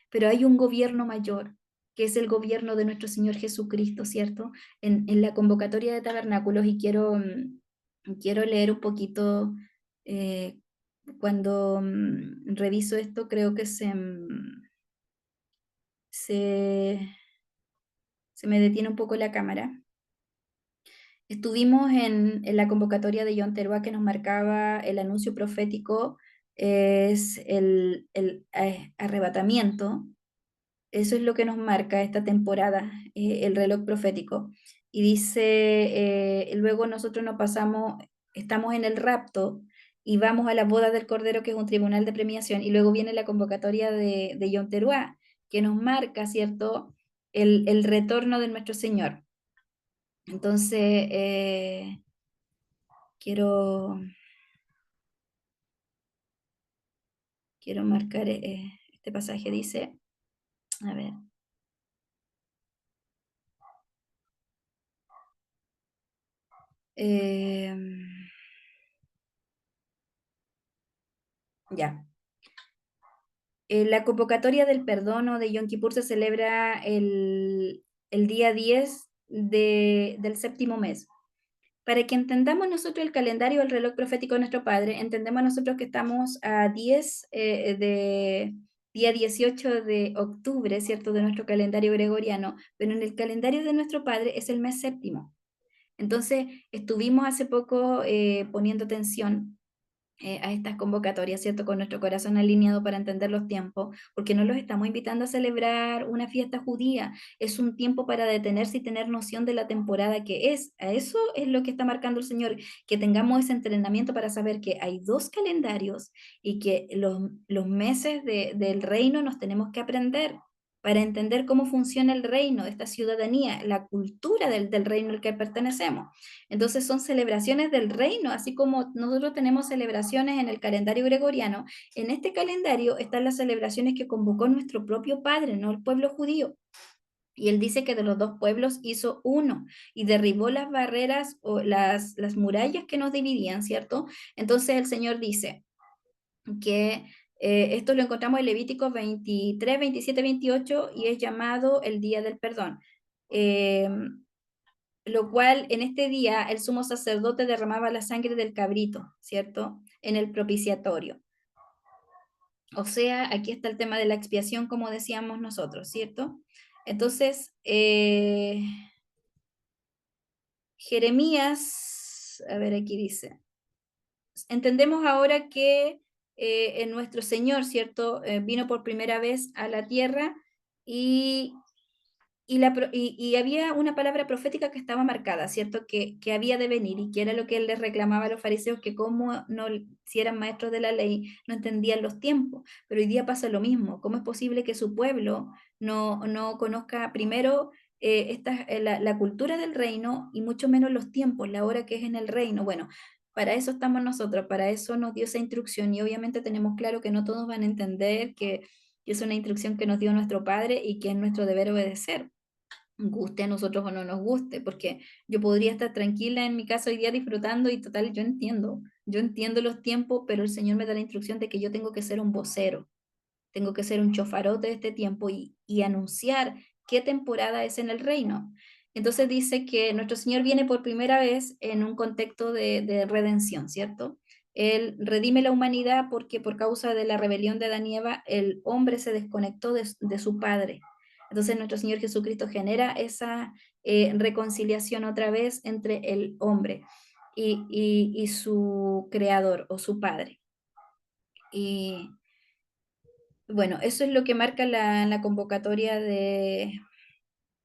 S1: Pero hay un gobierno mayor, que es el gobierno de nuestro Señor Jesucristo, ¿cierto? En la convocatoria de tabernáculos, y quiero leer un poquito, eh, cuando reviso esto, creo que se, se me detiene un poco la cámara. Estuvimos en la convocatoria de John Teruá que nos marcaba el anuncio profético, es el arrebatamiento. Eso es lo que nos marca esta temporada, el reloj profético. Y dice, luego nosotros nos pasamos, estamos en el rapto y vamos a la boda del Cordero, que es un tribunal de premiación, y luego viene la convocatoria de Yom Teruá, que nos marca, ¿cierto?, el retorno de nuestro Señor. Entonces, quiero, quiero marcar este pasaje, dice, a ver, eh, ya. La convocatoria del perdón o de Yom Kippur se celebra el día 10 del séptimo mes. Para que entendamos nosotros el calendario, el reloj profético de nuestro Padre, entendemos nosotros que estamos a 10 de día 18 de octubre, ¿cierto?, de nuestro calendario gregoriano, pero en el calendario de nuestro Padre es el mes séptimo. Entonces, estuvimos hace poco poniendo atención a estas convocatorias, ¿cierto? Con nuestro corazón alineado para entender los tiempos, porque no los estamos invitando a celebrar una fiesta judía, es un tiempo para detenerse y tener noción de la temporada que es. A eso es lo que está marcando el Señor, que tengamos ese entrenamiento para saber que hay dos calendarios y que los meses del reino nos tenemos que aprender para entender cómo funciona el reino, esta ciudadanía, la cultura del reino al que pertenecemos. Entonces son celebraciones del reino, así como nosotros tenemos celebraciones en el calendario gregoriano. En este calendario están las celebraciones que convocó nuestro propio Padre, no el pueblo judío. Y él dice que de los dos pueblos hizo uno y derribó las barreras o las murallas que nos dividían, ¿cierto? Entonces el Señor dice que esto lo encontramos en Levíticos 23, 27, 28 y es llamado el Día del Perdón. Lo cual en este día el sumo sacerdote derramaba la sangre del cabrito, ¿cierto? En el propiciatorio. O sea, aquí está el tema de la expiación, como decíamos nosotros, ¿cierto? Entonces, Jeremías, a ver, aquí dice, entendemos ahora que en nuestro Señor, ¿cierto? Vino por primera vez a la tierra y y había una palabra profética que estaba marcada, ¿cierto? Que había de venir y que era lo que él les reclamaba a los fariseos, que como no, si eran maestros de la ley, no entendían los tiempos. Pero hoy día pasa lo mismo. ¿Cómo es posible que su pueblo no conozca primero la cultura del reino y mucho menos los tiempos, la hora que es en el reino? Bueno, para eso estamos nosotros, para eso nos dio esa instrucción y obviamente tenemos claro que no todos van a entender que es una instrucción que nos dio nuestro Padre y que es nuestro deber obedecer, guste a nosotros o no nos guste, porque yo podría estar tranquila en mi casa hoy día disfrutando y total, yo entiendo los tiempos, pero el Señor me da la instrucción de que yo tengo que ser un vocero, tengo que ser un chofarote de este tiempo y anunciar qué temporada es en el reino. Entonces dice que nuestro Señor viene por primera vez en un contexto de redención, ¿cierto? Él redime la humanidad porque por causa de la rebelión de Adán y Eva, el hombre se desconectó de su Padre. Entonces nuestro Señor Jesucristo genera esa reconciliación otra vez entre el hombre y su creador o su Padre. Y bueno, eso es lo que marca la convocatoria de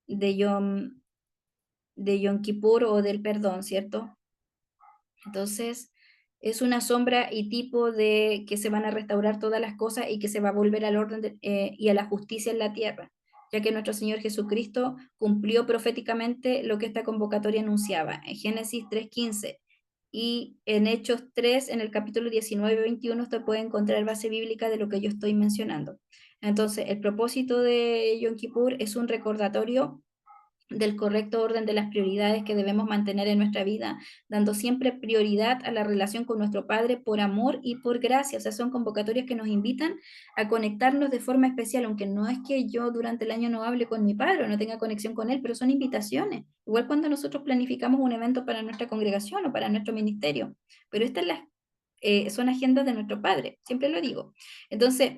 S1: Yom, de Yom Kippur o del perdón, ¿cierto? Entonces, es una sombra y tipo de que se van a restaurar todas las cosas y que se va a volver al orden y a la justicia en la tierra, ya que nuestro Señor Jesucristo cumplió proféticamente lo que esta convocatoria anunciaba. En Génesis 3:15 y en Hechos 3, en el capítulo 19-21, usted puede encontrar base bíblica de lo que yo estoy mencionando. Entonces, el propósito de Yom Kippur es un recordatorio del correcto orden de las prioridades que debemos mantener en nuestra vida, dando siempre prioridad a la relación con nuestro Padre por amor y por gracia. O sea, son convocatorias que nos invitan a conectarnos de forma especial, aunque no es que yo durante el año no hable con mi Padre o no tenga conexión con Él, pero son invitaciones. Igual cuando nosotros planificamos un evento para nuestra congregación o para nuestro ministerio, pero estas son agendas de nuestro Padre, siempre lo digo. Entonces,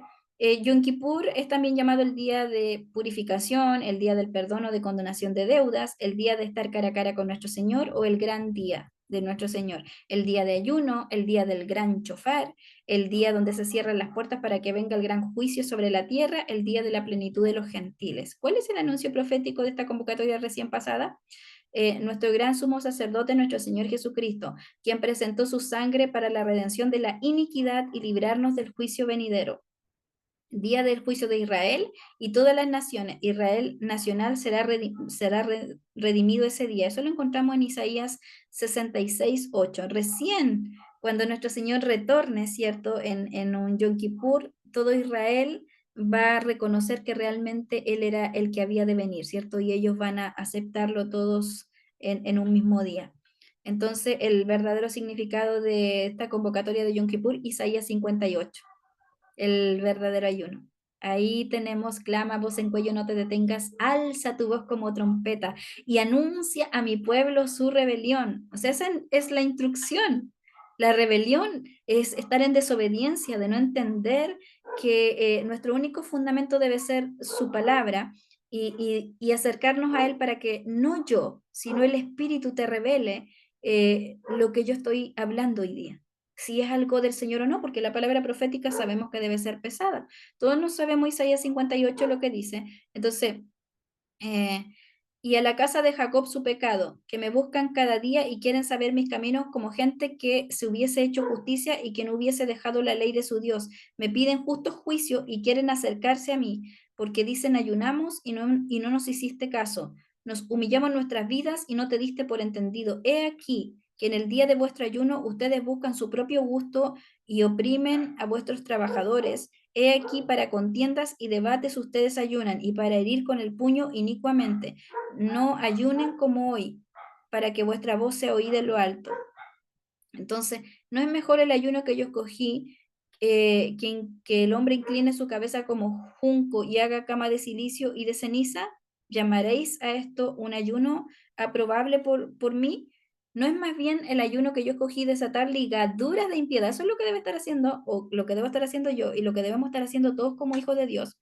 S1: Yom Kippur es también llamado el día de purificación, el día del perdón o de condonación de deudas, el día de estar cara a cara con nuestro Señor o el gran día de nuestro Señor, el día de ayuno, el día del gran chofar, el día donde se cierran las puertas para que venga el gran juicio sobre la tierra, el día de la plenitud de los gentiles. ¿Cuál es el anuncio profético de esta convocatoria recién pasada? Nuestro gran sumo sacerdote, nuestro Señor Jesucristo, quien presentó su sangre para la redención de la iniquidad y librarnos del juicio venidero. Día del juicio de Israel y todas las naciones. Israel nacional será redimido ese día. Eso lo encontramos en Isaías 66:8. Recién, cuando nuestro Señor retorne, ¿cierto? En un Yom Kippur, todo Israel va a reconocer que realmente Él era el que había de venir, ¿cierto? Y ellos van a aceptarlo todos en un mismo día. Entonces, el verdadero significado de esta convocatoria de Yom Kippur, Isaías 58, el verdadero ayuno. Ahí tenemos, clama, voz en cuello, no te detengas, alza tu voz como trompeta y anuncia a mi pueblo su rebelión. O sea, esa es la instrucción. La rebelión es estar en desobediencia, de no entender que nuestro único fundamento debe ser su palabra y acercarnos a Él para que no yo, sino el Espíritu te revele lo que yo estoy hablando hoy día, si es algo del Señor o no, porque la palabra profética sabemos que debe ser pesada. Todos no sabemos Isaías 58 lo que dice. Entonces, eh, y a la casa de Jacob su pecado, que me buscan cada día y quieren saber mis caminos como gente que se hubiese hecho justicia y que no hubiese dejado la ley de su Dios. Me piden justo juicio y quieren acercarse a mí, porque dicen ayunamos y no nos hiciste caso. Nos humillamos nuestras vidas y no te diste por entendido. He aquí, que en el día de vuestro ayuno ustedes buscan su propio gusto y oprimen a vuestros trabajadores. He aquí para contiendas y debates ustedes ayunan, y para herir con el puño inicuamente. No ayunen como hoy, para que vuestra voz sea oída en lo alto. Entonces, ¿no es mejor el ayuno que yo escogí, que el hombre incline su cabeza como junco y haga cama de silicio y de ceniza? ¿Llamaréis a esto un ayuno aprobable por mí? ¿No es más bien el ayuno que yo escogí, desatar ligaduras de impiedad? Eso es lo que debe estar haciendo, o lo que debo estar haciendo yo, y lo que debemos estar haciendo todos como hijos de Dios.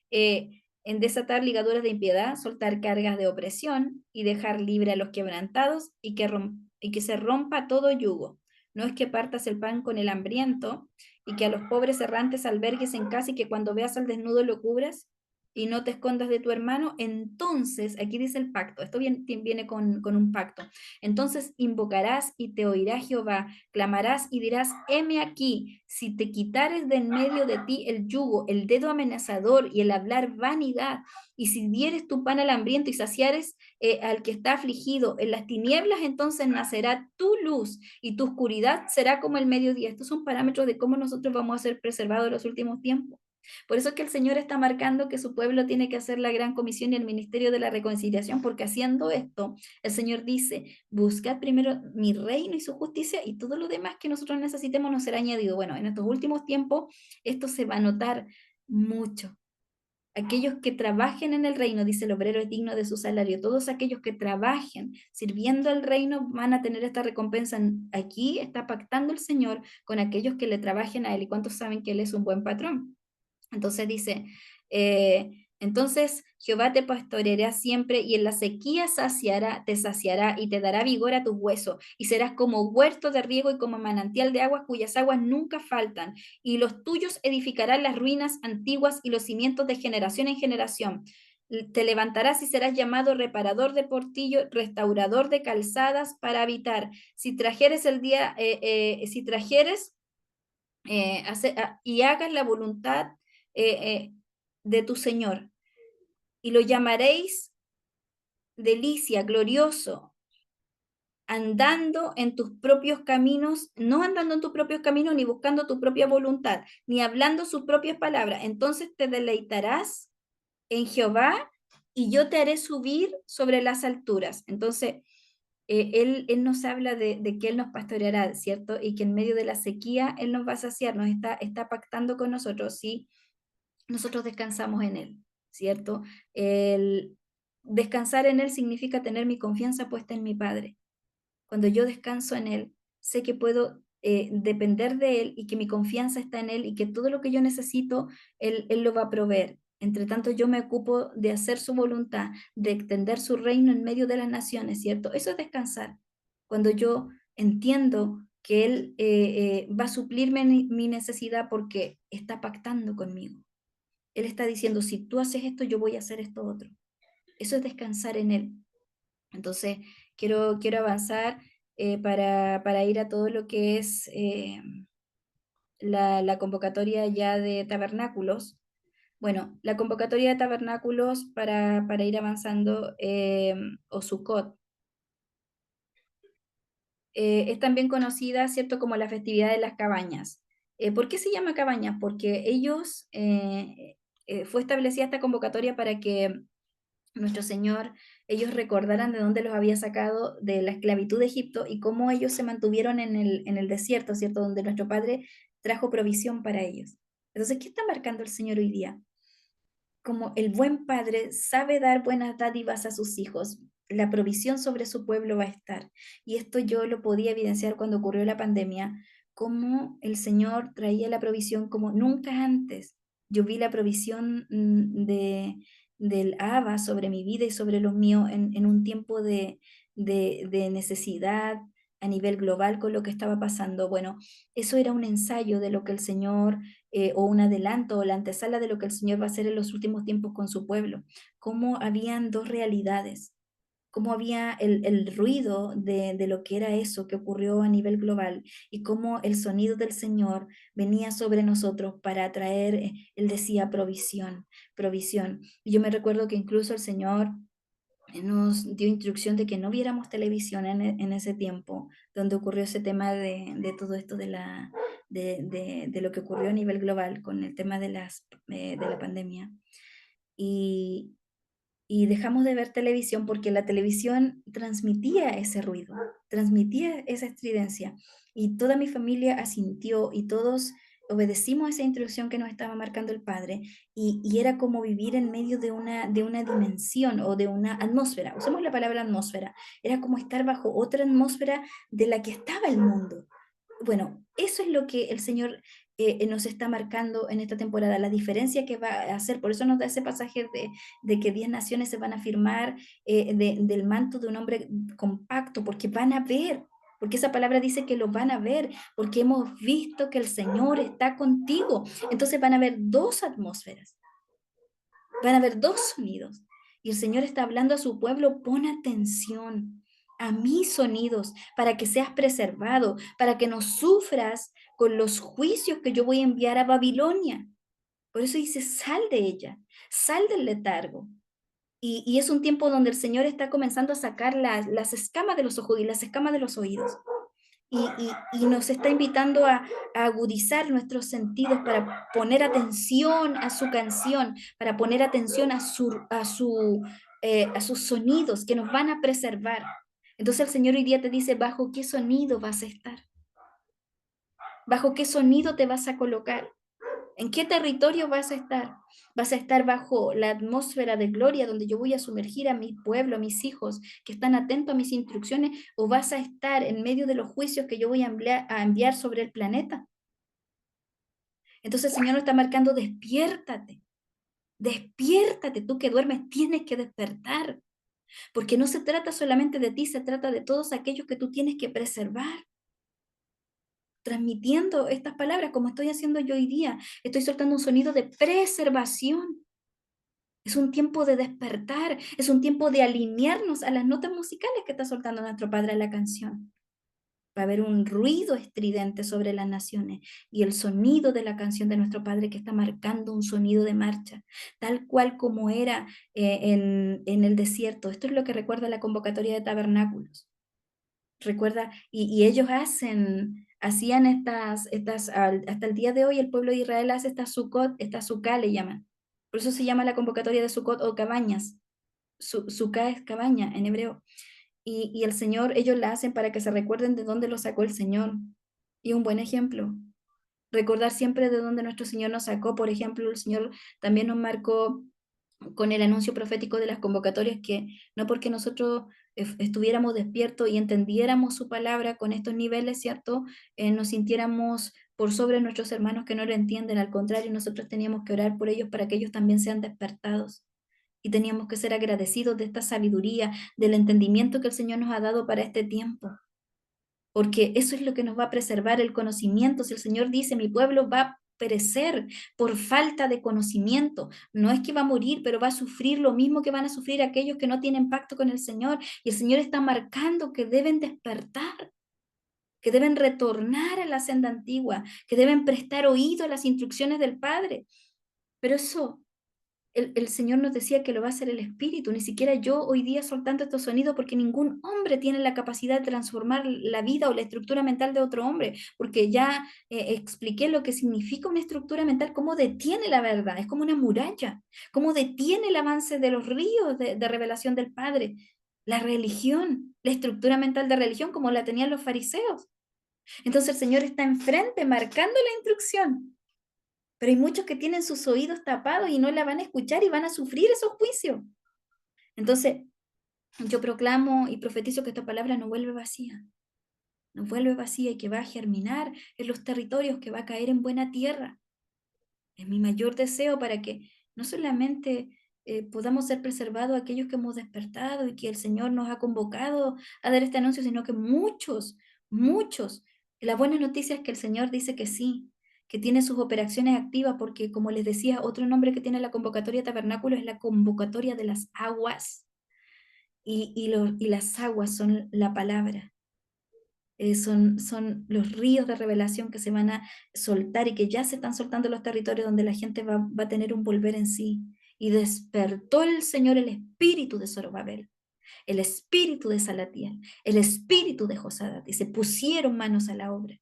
S1: En desatar ligaduras de impiedad, soltar cargas de opresión y dejar libre a los quebrantados, y que se rompa todo yugo. No es que partas el pan con el hambriento y que a los pobres errantes albergues en casa, y que cuando veas al desnudo lo cubras y no te escondas de tu hermano. Entonces, aquí dice el pacto, esto viene con un pacto. Entonces invocarás y te oirá Jehová, clamarás y dirás, heme aquí. Si te quitares de en medio de ti el yugo, el dedo amenazador y el hablar vanidad, y si dieres tu pan al hambriento y saciares al que está afligido en las tinieblas, entonces nacerá tu luz y tu oscuridad será como el mediodía. Estos son parámetros de cómo nosotros vamos a ser preservados en los últimos tiempos. Por eso es que el Señor está marcando que su pueblo tiene que hacer la gran comisión y el ministerio de la reconciliación, porque haciendo esto, el Señor dice, buscad primero mi reino y su justicia, y todo lo demás que nosotros necesitemos nos será añadido. Bueno, en estos últimos tiempos esto se va a notar mucho. Aquellos que trabajen en el reino, dice el obrero es digno de su salario. Todos aquellos que trabajen sirviendo al reino van a tener esta recompensa. Aquí está pactando el Señor con aquellos que le trabajen a Él. ¿Y cuántos saben que Él es un buen patrón? Entonces dice, entonces Jehová te pastoreará siempre, y en la sequía te saciará y te dará vigor a tus huesos, y serás como huerto de riego y como manantial de aguas cuyas aguas nunca faltan, y los tuyos edificarán las ruinas antiguas y los cimientos de generación en generación. Te levantarás y serás llamado reparador de portillo, restaurador de calzadas para habitar. Si trajeres y hagas la voluntad de tu Señor, y lo llamaréis delicia, glorioso, andando en tus propios caminos, no andando en tus propios caminos, ni buscando tu propia voluntad, ni hablando sus propias palabras. Entonces te deleitarás en Jehová, y yo te haré subir sobre las alturas. Entonces, él nos habla de que Él nos pastoreará, ¿cierto? Y que en medio de la sequía Él nos va a saciar, está pactando con nosotros, ¿sí? Nosotros descansamos en Él, ¿cierto? El descansar en Él significa tener mi confianza puesta en mi Padre. Cuando yo descanso en Él, sé que puedo depender de Él, y que mi confianza está en Él, y que todo lo que yo necesito, Él lo va a proveer. Entre tanto, yo me ocupo de hacer su voluntad, de extender su reino en medio de las naciones, ¿cierto? Eso es descansar. Cuando yo entiendo que Él va a suplirme mi necesidad porque está pactando conmigo. Él está diciendo, si tú haces esto, yo voy a hacer esto otro. Eso es descansar en Él. Entonces, quiero avanzar para ir a todo lo que es la convocatoria ya de tabernáculos. Bueno, la convocatoria de tabernáculos para ir avanzando, o Sukkot, es también conocida, ¿cierto?, como la festividad de las cabañas. ¿Por qué se llama cabañas? Porque fue establecida esta convocatoria para que nuestro Señor, ellos recordaran de dónde los había sacado de la esclavitud de Egipto, y cómo ellos se mantuvieron en el desierto, ¿cierto? Donde nuestro Padre trajo provisión para ellos. Entonces, ¿qué está marcando el Señor hoy día? Como el buen Padre sabe dar buenas dádivas a sus hijos, la provisión sobre su pueblo va a estar. Y esto yo lo podía evidenciar cuando ocurrió la pandemia, cómo el Señor traía la provisión como nunca antes. Yo vi la provisión del Abba sobre mi vida y sobre los míos en un tiempo de necesidad a nivel global con lo que estaba pasando. Bueno, eso era un ensayo de lo que el Señor, o un adelanto o la antesala de lo que el Señor va a hacer en los últimos tiempos con su pueblo. Cómo habían dos realidades, cómo había el ruido de lo que era eso que ocurrió a nivel global, y cómo el sonido del Señor venía sobre nosotros para traer, Él decía, provisión, provisión. Y yo me recuerdo que incluso el Señor nos dio instrucción de que no viéramos televisión en ese tiempo, donde ocurrió ese tema de todo esto de lo que ocurrió a nivel global con el tema de la pandemia. Y, y dejamos de ver televisión porque la televisión transmitía ese ruido, transmitía esa estridencia. Y toda mi familia asintió y todos obedecimos esa instrucción que nos estaba marcando el Padre, y era como vivir en medio de una dimensión o de una atmósfera. Usemos la palabra atmósfera. Era como estar bajo otra atmósfera de la que estaba el mundo. Bueno, eso es lo que el Señor nos está marcando en esta temporada, la diferencia que va a hacer. Por eso nos da ese pasaje de que 10 naciones se van a firmar del manto de un hombre compacto, porque van a ver, porque esa palabra dice que lo van a ver, porque hemos visto que el Señor está contigo. Entonces van a haber dos atmósferas, van a haber dos sonidos. Y el Señor está hablando a su pueblo: pon atención a mis sonidos para que seas preservado, para que no sufras con los juicios que yo voy a enviar a Babilonia. Por eso dice: sal de ella, sal del letargo. Y es un tiempo donde el Señor está comenzando a sacar las escamas de los ojos y las escamas de los oídos. Y nos está invitando a agudizar nuestros sentidos para poner atención a su canción, para poner atención a sus sonidos que nos van a preservar. Entonces el Señor hoy día te dice: ¿bajo qué sonido vas a estar? ¿Bajo qué sonido te vas a colocar? ¿En qué territorio vas a estar? ¿Vas a estar bajo la atmósfera de gloria donde yo voy a sumergir a mi pueblo, a mis hijos que están atentos a mis instrucciones? ¿O vas a estar en medio de los juicios que yo voy a enviar sobre el planeta? Entonces el Señor nos está marcando: despiértate, despiértate, tú que duermes tienes que despertar, porque no se trata solamente de ti, se trata de todos aquellos que tú tienes que preservar. Transmitiendo estas palabras como estoy haciendo yo hoy día, estoy soltando un sonido de preservación. Es un tiempo de despertar, es un tiempo de alinearnos a las notas musicales que está soltando nuestro Padre en la canción. Va a haber un ruido estridente sobre las naciones y el sonido de la canción de nuestro Padre que está marcando un sonido de marcha, tal cual como era en el desierto. Esto es lo que recuerda la convocatoria de tabernáculos. Recuerda, y ellos hacían hasta el día de hoy el pueblo de Israel hace estas Sukkot, estas Sukkah le llaman. Por eso se llama la convocatoria de Sukkot o cabañas. Sukkah es cabaña en hebreo. Y el Señor, ellos la hacen para que se recuerden de dónde lo sacó el Señor. Y un buen ejemplo. Recordar siempre de dónde nuestro Señor nos sacó. Por ejemplo, el Señor también nos marcó con el anuncio profético de las convocatorias, que no porque nosotros estuviéramos despiertos y entendiéramos su palabra con estos niveles, ¿cierto? Nos sintiéramos por sobre nuestros hermanos que no lo entienden. Al contrario, nosotros teníamos que orar por ellos para que ellos también sean despertados. Y teníamos que ser agradecidos de esta sabiduría, del entendimiento que el Señor nos ha dado para este tiempo, porque eso es lo que nos va a preservar el conocimiento. Si el Señor dice: mi pueblo va a perecer por falta de conocimiento, no es que va a morir, pero va a sufrir lo mismo que van a sufrir aquellos que no tienen pacto con el Señor. Y el Señor está marcando que deben despertar, que deben retornar a la senda antigua, que deben prestar oído a las instrucciones del Padre. Pero eso el Señor nos decía que lo va a hacer el Espíritu, ni siquiera yo hoy día soltando estos sonidos, porque ningún hombre tiene la capacidad de transformar la vida o la estructura mental de otro hombre, porque ya expliqué lo que significa una estructura mental, cómo detiene la verdad, es como una muralla, cómo detiene el avance de los ríos de revelación del Padre. La religión, la estructura mental de religión como la tenían los fariseos. Entonces el Señor está enfrente marcando la instrucción, pero hay muchos que tienen sus oídos tapados y no la van a escuchar y van a sufrir esos juicios. Entonces, yo proclamo y profetizo que esta palabra no vuelve vacía y que va a germinar en los territorios, que va a caer en buena tierra. Es mi mayor deseo para que no solamente podamos ser preservados aquellos que hemos despertado y que el Señor nos ha convocado a dar este anuncio, sino que muchos, muchos. La buena noticia es que el Señor dice que sí, que tiene sus operaciones activas, porque como les decía, otro nombre que tiene la convocatoria tabernáculo es la convocatoria de las aguas. Y las aguas son la palabra. Son los ríos de revelación que se van a soltar y que ya se están soltando en los territorios donde la gente va a tener un volver en sí. Y despertó el Señor el espíritu de Zorobabel. el espíritu de Salatiel, el espíritu de Josadat, y se pusieron manos a la obra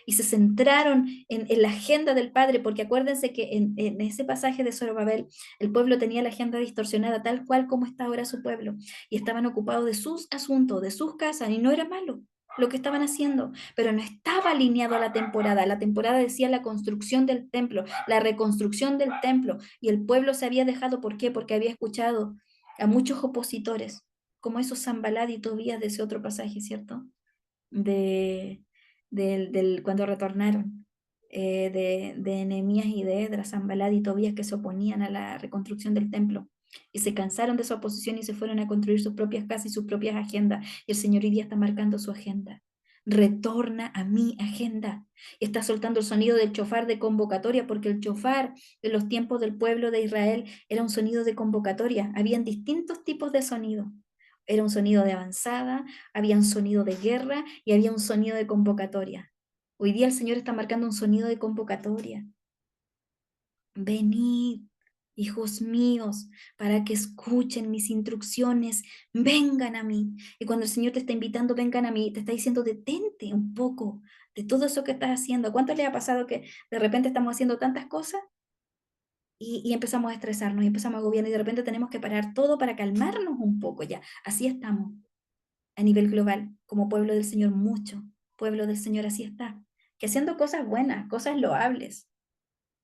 S1: y se centraron en la agenda del Padre, porque acuérdense que en ese pasaje de Zorobabel, el pueblo tenía la agenda distorsionada, tal cual como está ahora su pueblo, y estaban ocupados de sus asuntos, de sus casas, y no era malo lo que estaban haciendo, pero no estaba alineado a la temporada. La temporada decía la construcción del templo, la reconstrucción del templo, y el pueblo se había dejado, ¿por qué? Porque había escuchado a muchos opositores, como esos Zambalad y Tobías de ese otro pasaje, ¿cierto? de, cuando retornaron, de Nehemías y de Esdras, Sanballat y Tobías, que se oponían a la reconstrucción del templo. Y se cansaron de su oposición y se fueron a construir sus propias casas y sus propias agendas. Y el Señor hoy día está marcando su agenda. Retorna a mi agenda. Está soltando el sonido del chofar de convocatoria, porque el chofar en los tiempos del pueblo de Israel era un sonido de convocatoria. Habían distintos tipos de sonido. Era un sonido de avanzada, había un sonido de guerra y había un sonido de convocatoria. Hoy día el Señor está marcando un sonido de convocatoria. Venid, hijos míos, para que escuchen mis instrucciones, vengan a mí. Y cuando el Señor te está invitando, vengan a mí, te está diciendo, detente un poco de todo eso que estás haciendo. ¿Cuánto le ha pasado que de repente estamos haciendo tantas cosas y empezamos a estresarnos y empezamos a agobiarnos y de repente tenemos que parar todo para calmarnos un poco ya? Así estamos a nivel global, como pueblo del Señor, mucho pueblo del Señor así está, que haciendo cosas buenas, cosas loables,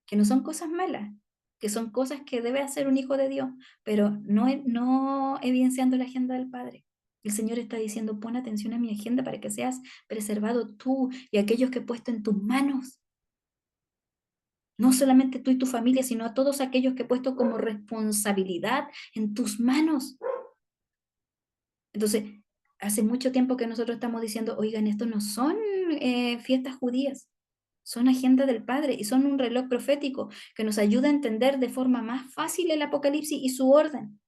S1: que no son cosas malas, que son cosas que debe hacer un hijo de Dios, pero no evidenciando la agenda del Padre. El Señor está diciendo, pon atención a mi agenda para que seas preservado tú y aquellos que he puesto en tus manos. No solamente tú y tu familia, sino a todos aquellos que he puesto como responsabilidad en tus manos. Entonces, hace mucho tiempo que nosotros estamos diciendo, oigan, esto no son fiestas judías, son agenda del Padre y son un reloj profético que nos ayuda a entender de forma más fácil el Apocalipsis y su orden,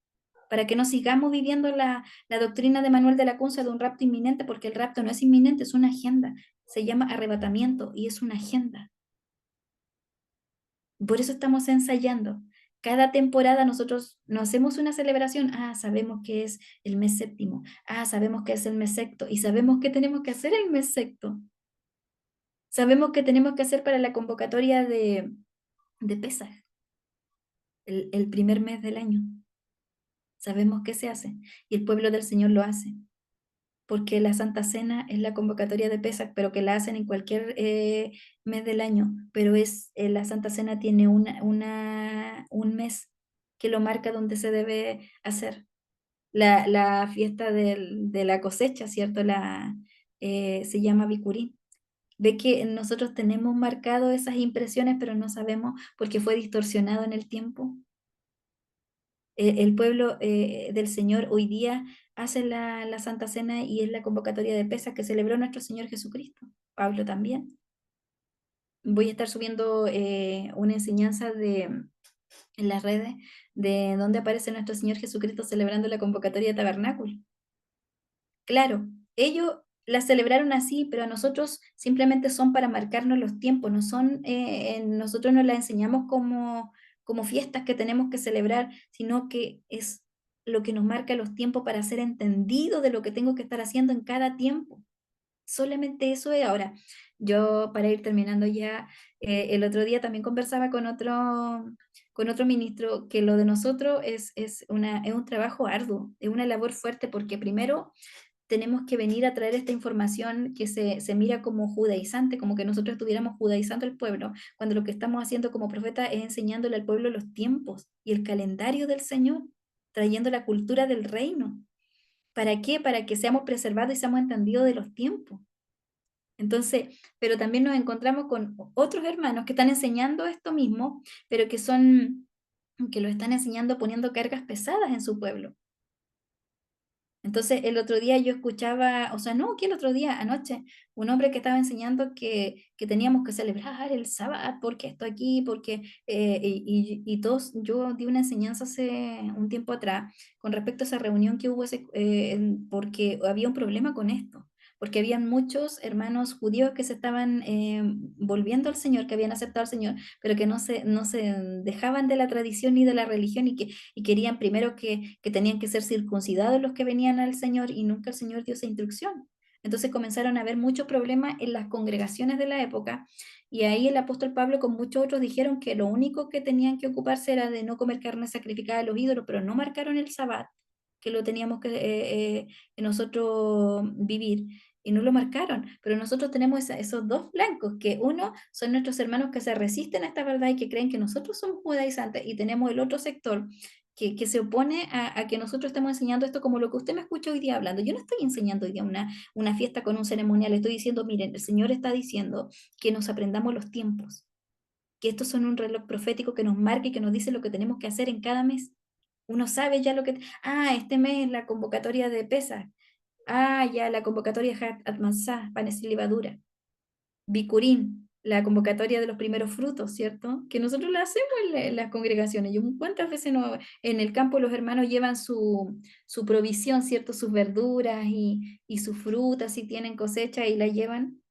S1: para que no sigamos viviendo la doctrina de Manuel de la Cunza de un rapto inminente, porque el rapto no es inminente, es una agenda. Se llama arrebatamiento y es una agenda. Por eso estamos ensayando. Cada temporada nosotros nos hacemos una celebración. Ah, sabemos que es el mes séptimo. Ah, sabemos que es el mes sexto. Y sabemos que tenemos que hacer el mes sexto. Sabemos que tenemos que hacer para la convocatoria de Pesaj, el primer mes del año. Sabemos que se hace. Y el pueblo del Señor lo hace. Porque la Santa Cena es la convocatoria de Pesach, pero que la hacen en cualquier mes del año, pero la Santa Cena tiene un mes que lo marca donde se debe hacer. La fiesta de la cosecha, ¿cierto? Se llama Bicurí. Ve que nosotros tenemos marcado esas impresiones, pero no sabemos porque fue distorsionado en el tiempo. El pueblo del Señor hoy día hace la Santa Cena y es la convocatoria de pesas que celebró nuestro Señor Jesucristo. Pablo también. Voy a estar subiendo una enseñanza en las redes de donde aparece nuestro Señor Jesucristo celebrando la convocatoria de tabernáculo. Claro, ellos la celebraron así, pero a nosotros simplemente son para marcarnos los tiempos, no son, nosotros no la enseñamos como fiestas que tenemos que celebrar, sino que es lo que nos marca los tiempos para ser entendido de lo que tengo que estar haciendo en cada tiempo. Solamente eso es. Ahora, yo para ir terminando ya, el otro día también conversaba con otro ministro que lo de nosotros es un trabajo arduo, es una labor fuerte, porque primero tenemos que venir a traer esta información que se mira como judaizante, como que nosotros estuviéramos judaizando al pueblo, cuando lo que estamos haciendo como profeta es enseñándole al pueblo los tiempos y el calendario del Señor, trayendo la cultura del reino. ¿Para qué? Para que seamos preservados y seamos entendidos de los tiempos. Entonces, pero también nos encontramos con otros hermanos que están enseñando esto mismo, pero que lo están enseñando poniendo cargas pesadas en su pueblo. Entonces, el otro día yo escuchaba, o sea, no, que el otro día, anoche, un hombre que estaba enseñando que teníamos que celebrar el sábado, porque esto aquí, porque, y todos, yo di una enseñanza hace un tiempo atrás con respecto a esa reunión que hubo, porque había un problema con esto, porque habían muchos hermanos judíos que se estaban volviendo al Señor, que habían aceptado al Señor, pero que no se dejaban de la tradición ni de la religión y querían primero que tenían que ser circuncidados los que venían al Señor y nunca el Señor dio esa instrucción. Entonces comenzaron a haber muchos problemas en las congregaciones de la época y ahí el apóstol Pablo con muchos otros dijeron que lo único que tenían que ocuparse era de no comer carne sacrificada a los ídolos, pero no marcaron el sabbat, que lo teníamos que nosotros vivir. Y no lo marcaron, pero nosotros tenemos esos dos flancos, que uno son nuestros hermanos que se resisten a esta verdad y que creen que nosotros somos judaizantes, y tenemos el otro sector que se opone a que nosotros estemos enseñando esto como lo que usted me escucha hoy día hablando. Yo no estoy enseñando hoy día una fiesta con un ceremonial, estoy diciendo, miren, el Señor está diciendo que nos aprendamos los tiempos, que estos son un reloj profético que nos marca y que nos dice lo que tenemos que hacer en cada mes. Uno sabe ya lo que, este mes es la convocatoria de pesas, ya la convocatoria de Hat Atmansá, panes sin levadura, Bikurín, la convocatoria de los primeros frutos, ¿cierto? Que nosotros la hacemos en las congregaciones. Yo, ¿cuántas veces no, en el campo los hermanos llevan su provisión, ¿cierto? Sus verduras y sus frutas, si tienen cosecha, y la llevan.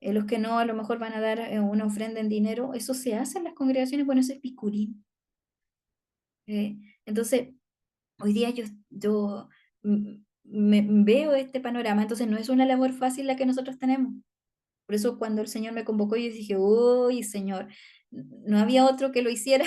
S1: Los que no, a lo mejor van a dar una ofrenda en dinero. Eso se hace en las congregaciones, bueno, eso es Bikurín. Eh, entonces, hoy día yo veo este panorama, entonces no es una labor fácil la que nosotros tenemos. Por eso cuando el Señor me convocó, yo dije, uy, Señor, no había otro que lo hiciera,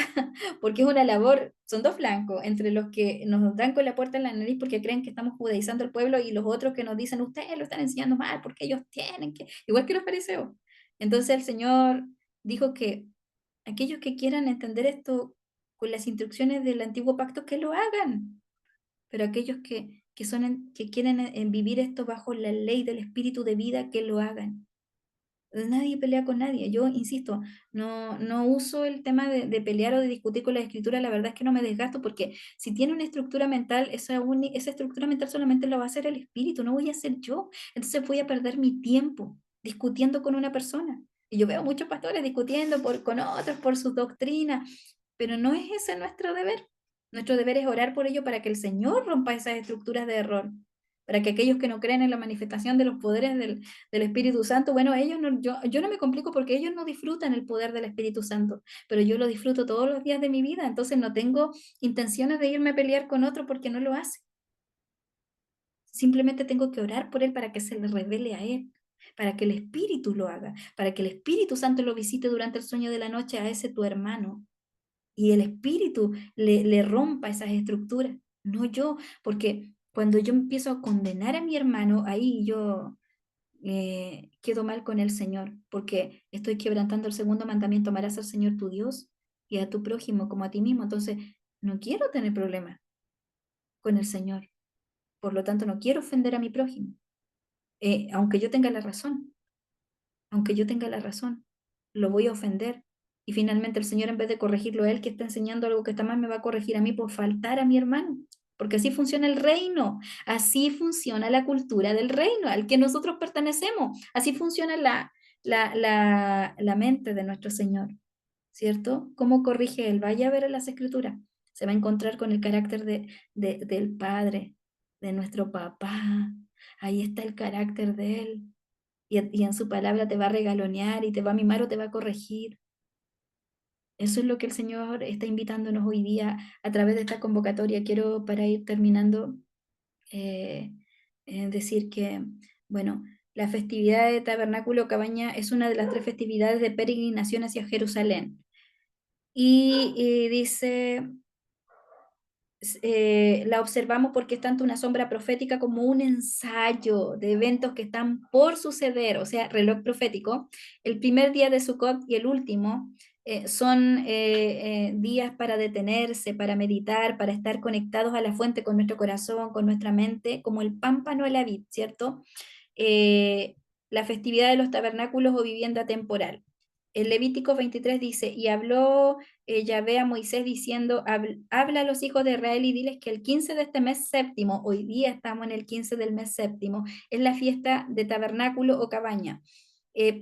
S1: porque es una labor, son dos flancos, entre los que nos dan con la puerta en la nariz porque creen que estamos judaizando al pueblo y los otros que nos dicen, ustedes lo están enseñando mal porque ellos tienen que, igual que los fariseos. Entonces el Señor dijo que aquellos que quieran entender esto con las instrucciones del antiguo pacto, que lo hagan, pero aquellos que quieren vivir esto bajo la ley del espíritu de vida, que lo hagan. Nadie pelea con nadie. Yo insisto, no uso el tema de pelear o de discutir con la escritura. La verdad es que no me desgasto, porque si tiene una estructura mental, esa estructura mental solamente la va a hacer el espíritu, no voy a ser yo. Entonces voy a perder mi tiempo discutiendo con una persona. Y yo veo muchos pastores discutiendo con otros por sus doctrinas, pero no es ese nuestro deber. Nuestro deber es orar por ello para que el Señor rompa esas estructuras de error, para que aquellos que no creen en la manifestación de los poderes del Espíritu Santo, bueno, yo no me complico porque ellos no disfrutan el poder del Espíritu Santo, pero yo lo disfruto todos los días de mi vida, entonces no tengo intenciones de irme a pelear con otro porque no lo hace. Simplemente tengo que orar por él para que se le revele a él, para que el Espíritu lo haga, para que el Espíritu Santo lo visite durante el sueño de la noche a ese tu hermano, y el Espíritu le rompa esas estructuras, no yo, porque cuando yo empiezo a condenar a mi hermano, ahí yo quedo mal con el Señor, porque estoy quebrantando el segundo mandamiento: amarás al Señor tu Dios y a tu prójimo como a ti mismo. Entonces, no quiero tener problemas con el Señor, por lo tanto, no quiero ofender a mi prójimo, aunque yo tenga la razón, aunque yo tenga la razón, lo voy a ofender. Y finalmente el Señor, en vez de corregirlo a él que está enseñando algo que está mal, me va a corregir a mí por faltar a mi hermano. Porque así funciona el reino, así funciona la cultura del reino al que nosotros pertenecemos, así funciona la mente de nuestro Señor, ¿cierto? ¿Cómo corrige él? Vaya a ver en las Escrituras, se va a encontrar con el carácter del Padre, de nuestro papá. Ahí está el carácter de él, y en su palabra te va a regalonear y te va a mimar o te va a corregir. Eso es lo que el Señor está invitándonos hoy día a través de esta convocatoria. Quiero, para ir terminando, eh, decir que, bueno, la festividad de Tabernáculo Cabaña es una de las 3 festividades de peregrinación hacia Jerusalén. Y dice, la observamos porque es tanto una sombra profética como un ensayo de eventos que están por suceder, o sea, reloj profético. El primer día de Sukkot y el último son días para detenerse, para meditar, para estar conectados a la fuente con nuestro corazón, con nuestra mente, como el pámpano a la vid, ¿cierto? Eh, la festividad de los tabernáculos o vivienda temporal. El Levítico 23 dice, y habló Yahvé a Moisés diciendo, habla a los hijos de Israel y diles que el 15 de este mes séptimo, hoy día estamos en el 15 del mes séptimo, es la fiesta de tabernáculo o cabaña.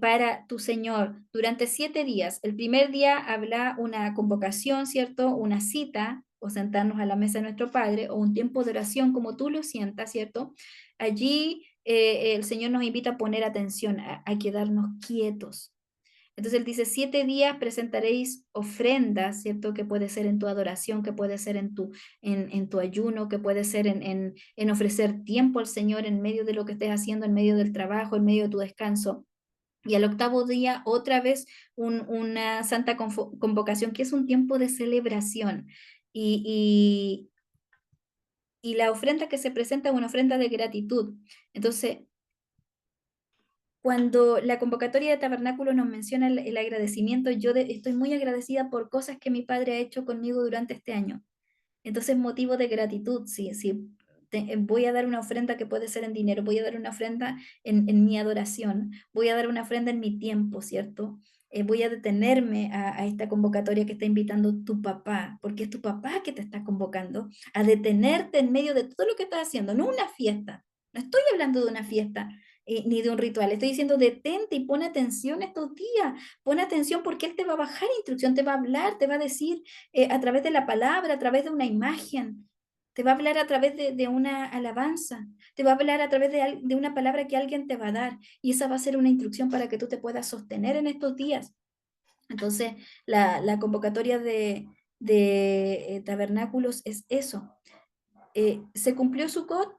S1: Para tu Señor durante 7 días. El primer día habla una convocación, ¿cierto? Una cita, o sentarnos a la mesa de nuestro Padre, o un tiempo de oración como tú lo sientas, ¿cierto? Allí el Señor nos invita a poner atención, a quedarnos quietos. Entonces él dice, 7 días presentaréis ofrendas, ¿cierto? Que puede ser en tu adoración, que puede ser en tu ayuno, que puede ser en ofrecer tiempo al Señor en medio de lo que estés haciendo, en medio del trabajo, en medio de tu descanso. Y al octavo día, otra vez, una santa convocación, que es un tiempo de celebración. Y, y la ofrenda que se presenta es una ofrenda de gratitud. Entonces, cuando la convocatoria de tabernáculo nos menciona el agradecimiento, estoy muy agradecida por cosas que mi padre ha hecho conmigo durante este año. Entonces, motivo de gratitud, sí, voy a dar una ofrenda que puede ser en dinero, voy a dar una ofrenda en mi adoración, voy a dar una ofrenda en mi tiempo, ¿cierto? Voy a detenerme a esta convocatoria que está invitando tu papá, porque es tu papá que te está convocando a detenerte en medio de todo lo que estás haciendo, no una fiesta. No estoy hablando de una fiesta ni de un ritual, estoy diciendo detente y pon atención estos días, pon atención porque Él te va a bajar instrucción, te va a hablar, te va a decir a través de la palabra, a través de una imagen, te va a hablar a través de una alabanza, te va a hablar a través de una palabra que alguien te va a dar y esa va a ser una instrucción para que tú te puedas sostener en estos días. Entonces, la convocatoria de tabernáculos es eso. Se cumplió Sukkot.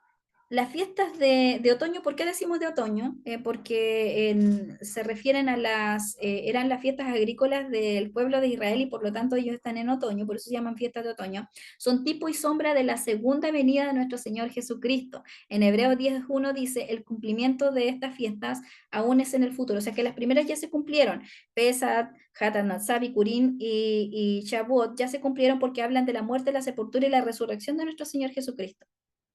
S1: Las fiestas de otoño, ¿por qué decimos de otoño? Porque se refieren eran las fiestas agrícolas del pueblo de Israel y por lo tanto ellos están en otoño, por eso se llaman fiestas de otoño. Son tipo y sombra de la segunda venida de nuestro Señor Jesucristo. En Hebreos 10:1 dice, el cumplimiento de estas fiestas aún es en el futuro, o sea que las primeras ya se cumplieron. Pesach, Hatanat, Bikurim y Shavuot ya se cumplieron porque hablan de la muerte, la sepultura y la resurrección de nuestro Señor Jesucristo.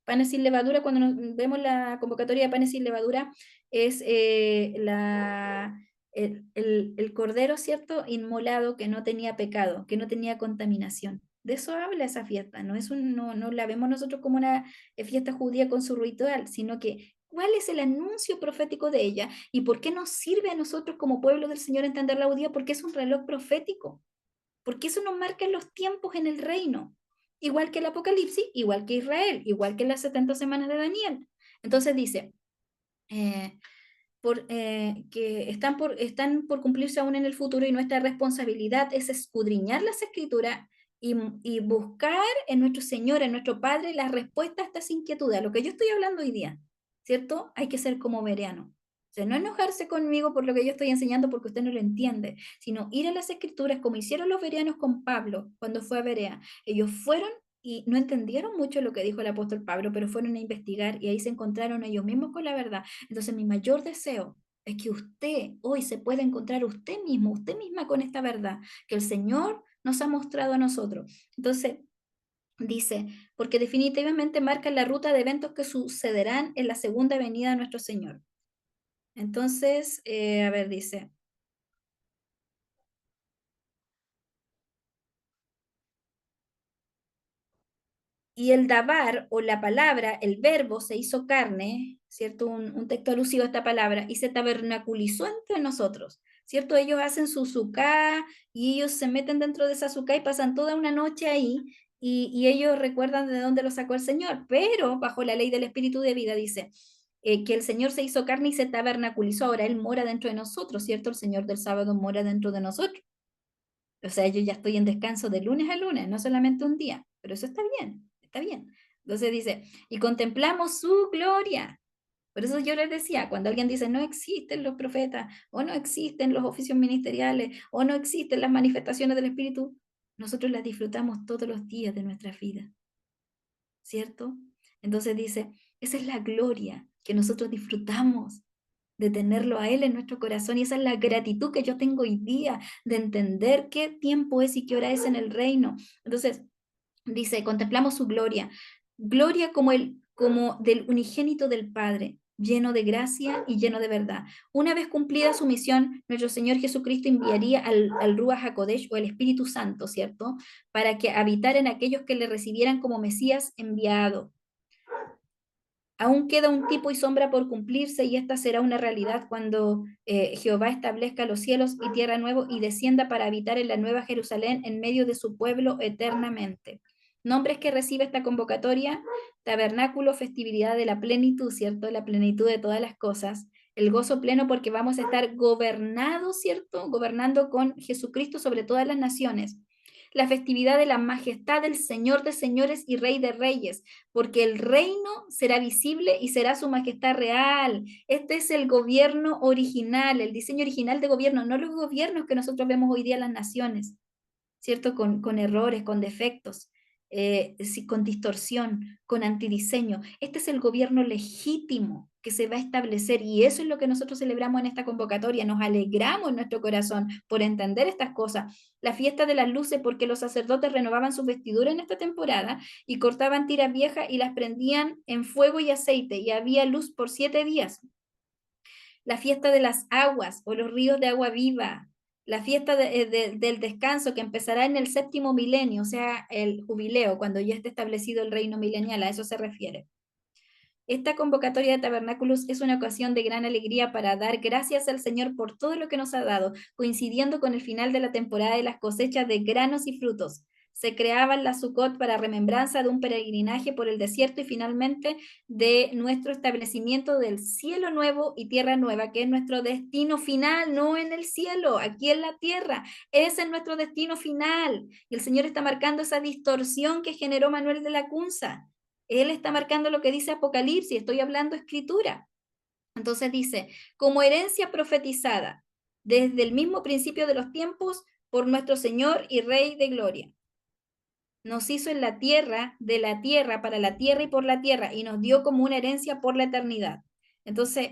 S1: Panes sin levadura, cuando vemos la convocatoria de panes sin levadura, es el cordero, ¿cierto? Inmolado que no tenía pecado, que no tenía contaminación. De eso habla esa fiesta, no la vemos nosotros como una fiesta judía con su ritual, sino que cuál es el anuncio profético de ella y por qué nos sirve a nosotros como pueblo del Señor entender la judía, porque es un reloj profético, porque eso nos marca los tiempos en el reino, igual que el Apocalipsis, igual que Israel, igual que las 70 semanas de Daniel. Entonces dice, eh, que están por cumplirse aún en el futuro y nuestra responsabilidad es escudriñar las escrituras y buscar en nuestro Señor, en nuestro Padre, las respuestas a estas inquietudes, a lo que yo estoy hablando hoy día, ¿cierto? Hay que ser como Bereano. O sea, no enojarse conmigo por lo que yo estoy enseñando porque usted no lo entiende, sino ir a las escrituras como hicieron los bereanos con Pablo cuando fue a Berea. Ellos fueron y no entendieron mucho lo que dijo el apóstol Pablo, pero fueron a investigar y ahí se encontraron ellos mismos con la verdad. Entonces, mi mayor deseo es que usted hoy se pueda encontrar usted mismo, usted misma con esta verdad que el Señor nos ha mostrado a nosotros. Entonces, dice, porque definitivamente marca la ruta de eventos que sucederán en la segunda venida de nuestro Señor. Entonces, a ver, dice, y el dabar o la palabra, el verbo se hizo carne, ¿cierto? Un texto alusivo a esta palabra, y se tabernaculizó entre nosotros, ¿cierto? Ellos hacen su sucá y ellos se meten dentro de esa sucá y pasan toda una noche ahí y ellos recuerdan de dónde lo sacó el Señor, pero bajo la ley del Espíritu de vida dice que el Señor se hizo carne y se tabernaculizó, ahora Él mora dentro de nosotros, ¿cierto? El Señor del sábado mora dentro de nosotros. O sea, yo ya estoy en descanso de lunes a lunes, no solamente un día, pero eso está bien, está bien. Entonces dice, y contemplamos su gloria. Por eso yo les decía, cuando alguien dice no existen los profetas, o no existen los oficios ministeriales, o no existen las manifestaciones del Espíritu, nosotros las disfrutamos todos los días de nuestra vida, ¿cierto? Entonces dice, esa es la gloria que nosotros disfrutamos de tenerlo a Él en nuestro corazón y esa es la gratitud que yo tengo hoy día de entender qué tiempo es y qué hora es en el reino. Entonces, dice, contemplamos su gloria, gloria como del unigénito del Padre, lleno de gracia y lleno de verdad. Una vez cumplida su misión, nuestro Señor Jesucristo enviaría al Ruach HaKodesh o el Espíritu Santo, ¿cierto? Para que habitara en aquellos que le recibieran como Mesías enviado. Aún queda un tipo y sombra por cumplirse y esta será una realidad cuando Jehová establezca los cielos y tierra nuevo y descienda para habitar en la nueva Jerusalén en medio de su pueblo eternamente. Nombres que recibe esta convocatoria: tabernáculo, festividad de la plenitud, ¿cierto? La plenitud de todas las cosas. El gozo pleno porque vamos a estar gobernados, ¿cierto? Gobernando con Jesucristo sobre todas las naciones. La festividad de la majestad del Señor de señores y Rey de reyes, porque el reino será visible y será su majestad real. Este es el gobierno original, el diseño original de gobierno, no los gobiernos que nosotros vemos hoy día en las naciones, ¿cierto? Con errores, con defectos, con distorsión, con antidiseño. Este es el gobierno legítimo que se va a establecer y eso es lo que nosotros celebramos en esta convocatoria. Nos alegramos en nuestro corazón por entender estas cosas. La fiesta de las luces, porque los sacerdotes renovaban sus vestiduras en esta temporada y cortaban tiras viejas y las prendían en fuego y aceite y había luz por 7 días. La fiesta de las aguas o los ríos de agua viva, la fiesta del descanso que empezará en el 7º milenio, o sea, el jubileo, cuando ya esté establecido el reino milenial, a eso se refiere. Esta convocatoria de tabernáculos es una ocasión de gran alegría para dar gracias al Señor por todo lo que nos ha dado, coincidiendo con el final de la temporada de las cosechas de granos y frutos. Se creaban las Sukkot para remembranza de un peregrinaje por el desierto y finalmente de nuestro establecimiento del cielo nuevo y tierra nueva, que es nuestro destino final, no en el cielo, aquí en la tierra. Ese es nuestro destino final. Y el Señor está marcando esa distorsión que generó Manuel de la Cunza. Él está marcando lo que dice Apocalipsis, estoy hablando escritura. Entonces dice, como herencia profetizada desde el mismo principio de los tiempos por nuestro Señor y Rey de gloria. Nos hizo en la tierra, de la tierra, para la tierra y por la tierra, y nos dio como una herencia por la eternidad. Entonces,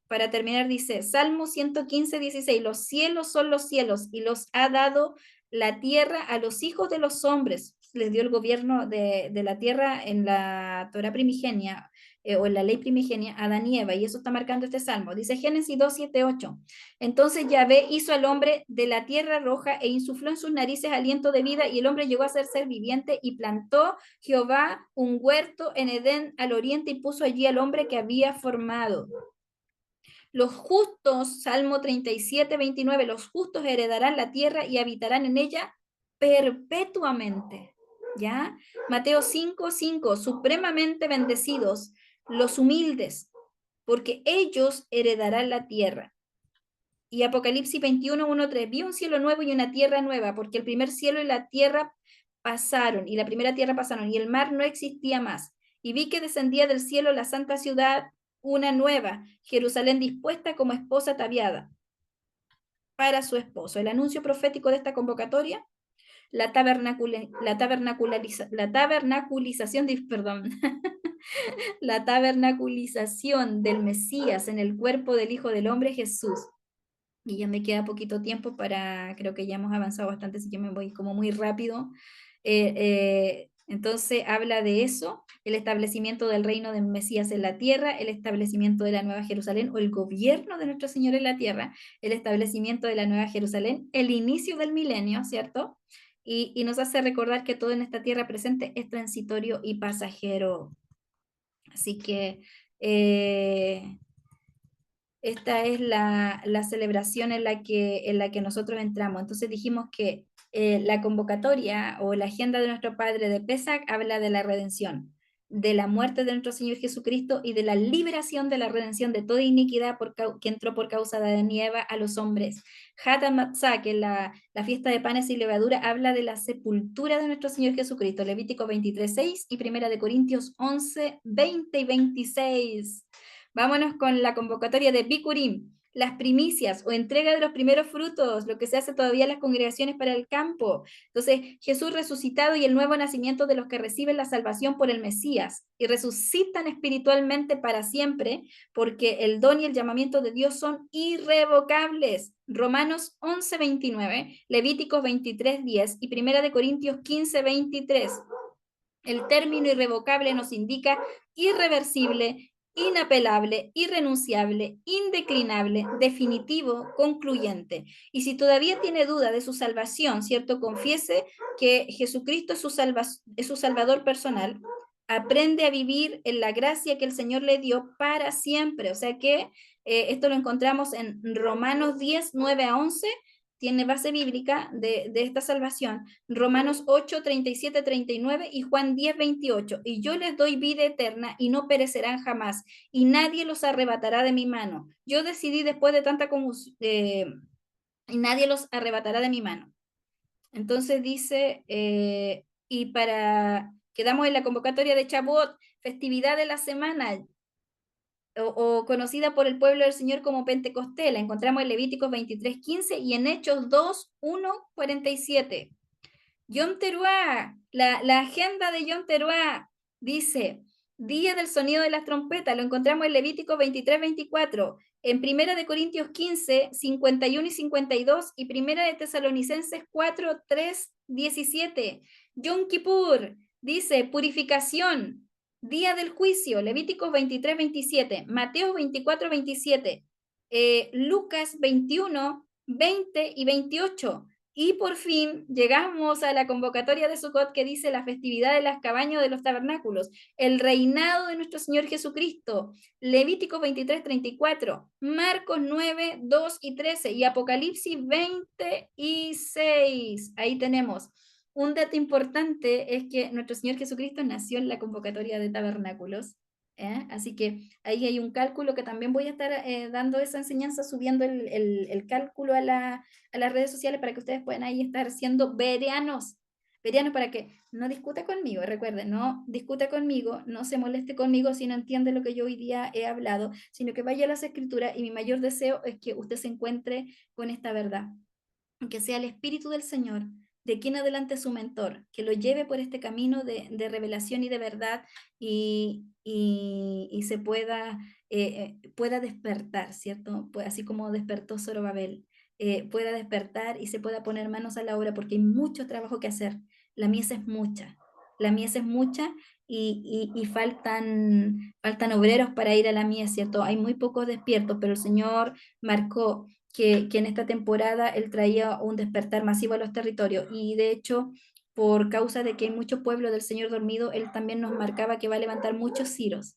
S1: para terminar, dice, Salmo 115, 16, los cielos son los cielos y los ha dado la tierra a los hijos de los hombres. Les dio el gobierno de la tierra en la Torá primigenia, o en la ley primigenia, a Adán y Eva, y eso está marcando este salmo. Dice Génesis 2, 7, 8. Entonces Yahvé hizo al hombre de la tierra roja e insufló en sus narices aliento de vida y el hombre llegó a ser viviente y plantó Jehová un huerto en Edén al oriente y puso allí al hombre que había formado. Los justos, Salmo 37, 29, los justos heredarán la tierra y habitarán en ella perpetuamente. ¿Ya? Mateo 5, 5, supremamente bendecidos los humildes, porque ellos heredarán la tierra. Y Apocalipsis 21, 1, 3, vi un cielo nuevo y una tierra nueva, porque el primer cielo y la tierra pasaron, y la primera tierra pasaron, y el mar no existía más. Y vi que descendía del cielo la santa ciudad, una nueva, Jerusalén dispuesta como esposa ataviada para su esposo. El anuncio profético de esta convocatoria, la tabernaculización, perdón, la tabernaculización del Mesías en el cuerpo del Hijo del Hombre Jesús. Y ya me queda poquito tiempo creo que ya hemos avanzado bastante, así que me voy como muy rápido. Entonces habla de eso, el establecimiento del reino del Mesías en la tierra, el establecimiento de la Nueva Jerusalén o el gobierno de nuestro Señor en la tierra, el establecimiento de la Nueva Jerusalén, el inicio del milenio, ¿cierto? Y nos hace recordar que todo en esta tierra presente es transitorio y pasajero. Así que esta es la celebración en la que nosotros entramos. Entonces dijimos que la convocatoria o la agenda de nuestro Padre de Pesach habla de la redención, de la muerte de nuestro Señor Jesucristo y de la liberación de la redención de toda iniquidad que entró por causa de Adán y Eva a los hombres. Hatan Matzah, que es la fiesta de panes y levadura, habla de la sepultura de nuestro Señor Jesucristo. Levítico 23, 6 y 1 de Corintios 11, 20 y 26. Vámonos con la convocatoria de Bikurim, las primicias o entrega de los primeros frutos, lo que se hace todavía en las congregaciones para el campo. Entonces, Jesús resucitado y el nuevo nacimiento de los que reciben la salvación por el Mesías y resucitan espiritualmente para siempre, porque el don y el llamamiento de Dios son irrevocables. Romanos 11, 29, Levíticos 23, 10 y 1 de Corintios 15, 23. El término irrevocable nos indica irreversible, inapelable, irrenunciable, indeclinable, definitivo, concluyente. Y si todavía tiene duda de su salvación, ¿cierto? Confiese que Jesucristo es su Salvador personal. Aprende a vivir en la gracia que el Señor le dio para siempre. O sea que esto lo encontramos en Romanos 10, 9 a 11. tiene base bíblica de esta salvación. Romanos 8, 37, 39 y Juan 10, 28. Y yo les doy vida eterna y no perecerán jamás, y nadie los arrebatará de mi mano. Yo decidí después de tanta confusión, y nadie los arrebatará de mi mano. Entonces dice, y quedamos en la convocatoria de Shavuot, festividad de la semana, o conocida por el pueblo del Señor como Pentecostés. La encontramos en Levíticos 23, 15 y en Hechos 2, 1, 47. Yom Teruá, la agenda de Yom Teruá dice, Día del sonido de las trompetas, lo encontramos en Levítico 23, 24, en Primera de Corintios 15, 51 y 52, y Primera de Tesalonicenses 4, 3, 17. Yom Kippur dice, purificación, Día del juicio, Levíticos 23, 27, Mateo 24, 27, Lucas 21, 20 y 28. Y por fin llegamos a la convocatoria de Sukkot que dice la festividad de las cabañas de los tabernáculos, el reinado de nuestro Señor Jesucristo, Levítico 23, 34, Marcos 9, 2 y 13 y Apocalipsis 26. Ahí tenemos. Un dato importante es que nuestro Señor Jesucristo nació en la convocatoria de tabernáculos. Así que ahí hay un cálculo que también voy a estar dando esa enseñanza, subiendo el cálculo a las redes sociales para que ustedes puedan ahí estar siendo verianos para que no discuta conmigo, recuerden, no discuta conmigo, no se moleste conmigo si no entiende lo que yo hoy día he hablado, sino que vaya a las escrituras y mi mayor deseo es que usted se encuentre con esta verdad, que sea el Espíritu del Señor de aquí en adelante su mentor, que lo lleve por este camino de revelación y de verdad y se pueda despertar, ¿cierto? Pues así como despertó Zorobabel, pueda despertar y se pueda poner manos a la obra porque hay mucho trabajo que hacer. La mies es mucha, la mies es mucha y faltan obreros para ir a la mies, ¿cierto? Hay muy pocos despiertos, pero el Señor marcó que en esta temporada él traía un despertar masivo a los territorios y de hecho, por causa de que hay mucho pueblo del Señor dormido, él también nos marcaba que va a levantar muchos ciros,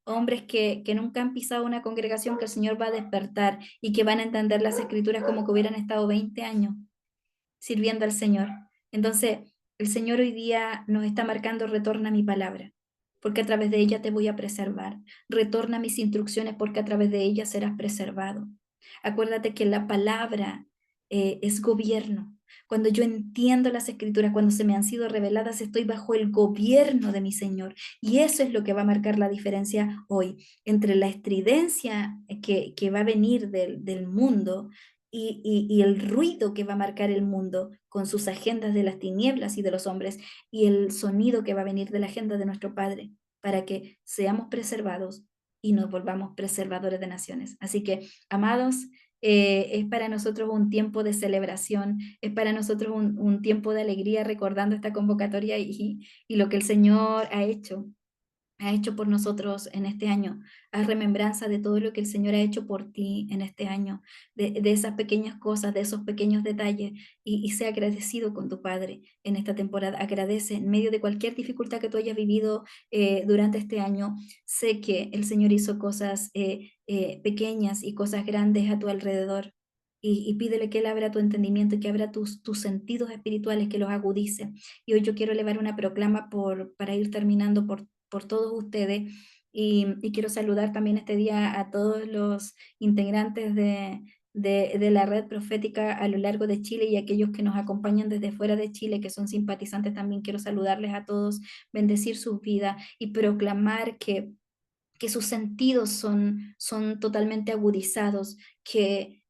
S1: hombres que nunca han pisado una congregación que el Señor va a despertar y que van a entender las escrituras como que hubieran estado 20 años sirviendo al Señor. Entonces, el Señor hoy día nos está marcando, retorna mi palabra, porque a través de ella te voy a preservar. Retorna mis instrucciones, porque a través de ella serás preservado. Acuérdate que la palabra es gobierno. Cuando yo entiendo las escrituras, cuando se me han sido reveladas, estoy bajo el gobierno de mi Señor. Y eso es lo que va a marcar la diferencia hoy entre la estridencia que va a venir del mundo y el ruido que va a marcar el mundo con sus agendas de las tinieblas y de los hombres y el sonido que va a venir de la agenda de nuestro Padre para que seamos preservados y nos volvamos preservadores de naciones. Así que, amados, es para nosotros un tiempo de celebración, es para nosotros un tiempo de alegría recordando esta convocatoria y lo que el Señor ha hecho por nosotros en este año. Haz remembranza de todo lo que el Señor ha hecho por ti en este año, de esas pequeñas cosas, de esos pequeños detalles, y sea agradecido con tu Padre en esta temporada. Agradece en medio de cualquier dificultad que tú hayas vivido durante este año. Sé que el Señor hizo cosas pequeñas y cosas grandes a tu alrededor. Y pídele que Él abra tu entendimiento y que abra tus sentidos espirituales, que los agudice. Y hoy yo quiero elevar una proclama para ir terminando por todos ustedes y quiero saludar también este día a todos los integrantes de la red profética a lo largo de Chile y aquellos que nos acompañan desde fuera de Chile, que son simpatizantes también. Quiero saludarles a todos, bendecir sus vidas y proclamar que sus sentidos son totalmente agudizados, que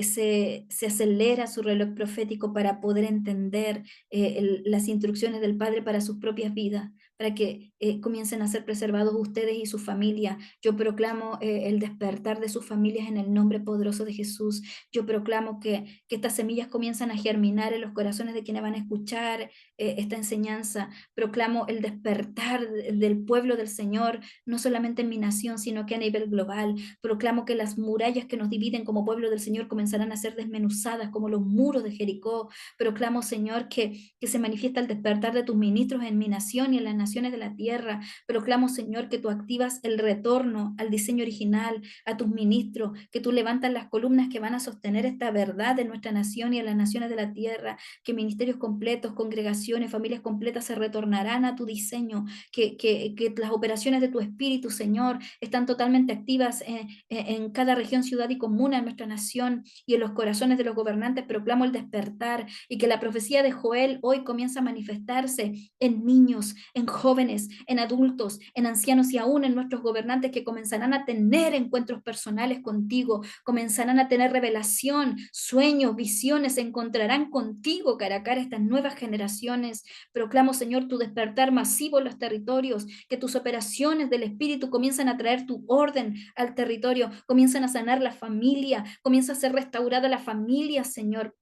S1: se acelera su reloj profético para poder entender las instrucciones del Padre para sus propias vidas, para que comiencen a ser preservados ustedes y su familia. Yo proclamo el despertar de sus familias en el nombre poderoso de Jesús. Yo proclamo que estas semillas comienzan a germinar en los corazones de quienes van a escuchar esta enseñanza. Proclamo el despertar del pueblo del Señor, no solamente en mi nación, sino que a nivel global. Proclamo que las murallas que nos dividen como pueblo del Señor comenzarán a ser desmenuzadas como los muros de Jericó. Proclamo, Señor, que se manifiesta el despertar de tus ministros en mi nación y en las naciones de la tierra. Proclamo, Señor, que tú activas el retorno al diseño original, a tus ministros, que tú levantas las columnas que van a sostener esta verdad de nuestra nación y a las naciones de la tierra, que ministerios completos, congregaciones, familias completas se retornarán a tu diseño, que las operaciones de tu Espíritu, Señor, están totalmente activas en cada región, ciudad y comuna de nuestra nación y en los corazones de los gobernantes. Proclamo el despertar y que la profecía de Joel hoy comienza a manifestarse en niños, en jóvenes, en adultos, en ancianos y aún en nuestros gobernantes, que comenzarán a tener encuentros personales contigo, comenzarán a tener revelación, sueños, visiones, se encontrarán contigo cara a cara estas nuevas generaciones. Proclamo, Señor, tu despertar masivo en los territorios, que tus operaciones del Espíritu comienzan a traer tu orden al territorio, comienzan a sanar la familia, comienza a ser restaurada la familia, Señor.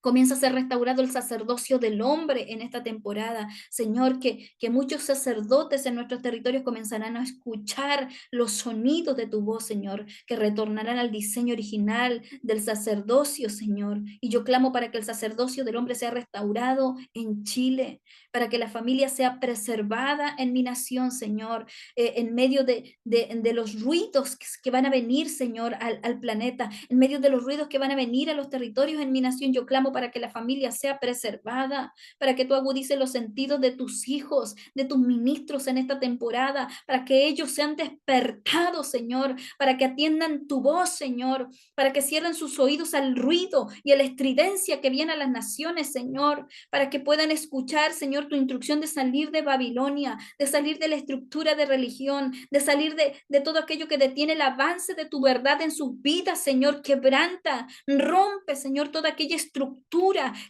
S1: Comienza a ser restaurado el sacerdocio del hombre en esta temporada. Señor, que muchos sacerdotes en nuestros territorios comenzarán a escuchar los sonidos de tu voz, Señor, que retornarán al diseño original del sacerdocio, Señor. Y yo clamo para que el sacerdocio del hombre sea restaurado en Chile, para que la familia sea preservada en mi nación, Señor, en medio de los ruidos que van a venir, Señor, al planeta, en medio de los ruidos que van a venir a los territorios en mi nación. Yo clamo para que la familia sea preservada, para que tú agudices los sentidos de tus hijos, de tus ministros en esta temporada, para que ellos sean despertados, Señor, para que atiendan tu voz, Señor, para que cierren sus oídos al ruido y a la estridencia que viene a las naciones, Señor, para que puedan escuchar, Señor, tu instrucción de salir de Babilonia, de salir de la estructura de religión, de salir de todo aquello que detiene el avance de tu verdad en sus vidas, Señor. Quebranta, rompe, Señor, toda aquella estructura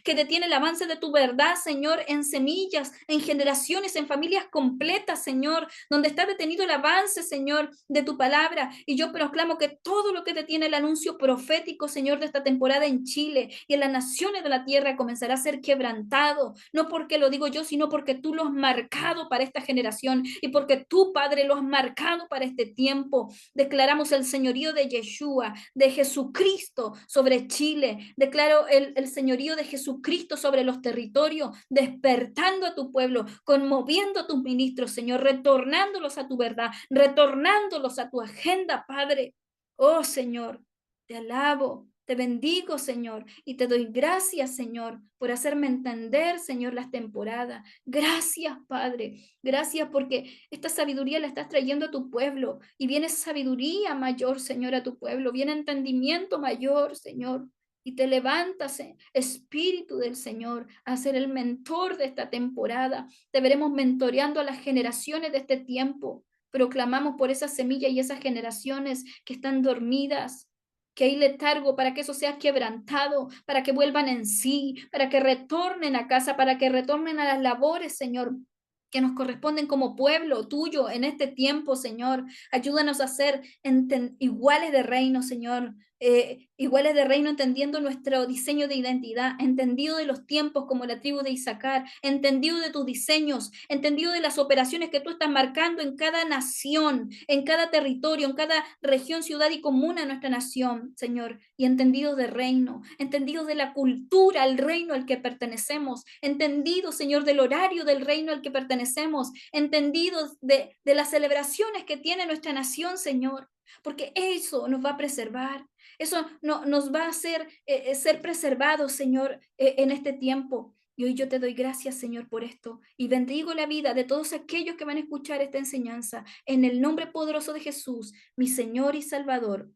S1: que detiene el avance de tu verdad, Señor, en semillas, en generaciones, en familias completas, Señor, donde está detenido el avance, Señor, de tu palabra. Y yo proclamo que todo lo que detiene el anuncio profético, Señor, de esta temporada en Chile y en las naciones de la tierra comenzará a ser quebrantado, no porque lo digo yo, sino porque tú lo has marcado para esta generación y porque tú, Padre, lo has marcado para este tiempo. Declaramos el señorío de Yeshua, de Jesucristo sobre Chile. Declaro el señorío de Jesucristo sobre los territorios, despertando a tu pueblo, conmoviendo a tus ministros, Señor, retornándolos a tu verdad, retornándolos a tu agenda, Padre. Oh, Señor, te alabo. Te bendigo, Señor, y te doy gracias, Señor, por hacerme entender, Señor, las temporadas. Gracias, Padre. Gracias porque esta sabiduría la estás trayendo a tu pueblo y viene sabiduría mayor, Señor, a tu pueblo. Viene entendimiento mayor, Señor. Y te levantas, Espíritu del Señor, a ser el mentor de esta temporada. Te veremos mentoreando a las generaciones de este tiempo. Proclamamos por esa semilla y esas generaciones que están dormidas, que hay letargo, para que eso sea quebrantado, para que vuelvan en sí, para que retornen a casa, para que retornen a las labores, Señor, que nos corresponden como pueblo tuyo en este tiempo, Señor. Ayúdanos a ser iguales de reino, Señor. Iguales de reino, entendiendo nuestro diseño de identidad, entendido de los tiempos como la tribu de Isaacar, entendido de tus diseños, entendido de las operaciones que tú estás marcando en cada nación, en cada territorio, en cada región, ciudad y comuna de nuestra nación, Señor, y entendido de reino, entendido de la cultura, al reino al que pertenecemos, entendido, Señor, del horario del reino al que pertenecemos, entendidos de las celebraciones que tiene nuestra nación, Señor, porque eso nos va a preservar. Eso no, nos va a hacer ser preservados, Señor, en este tiempo. Y hoy yo te doy gracias, Señor, por esto. Y bendigo la vida de todos aquellos que van a escuchar esta enseñanza. En el nombre poderoso de Jesús, mi Señor y Salvador.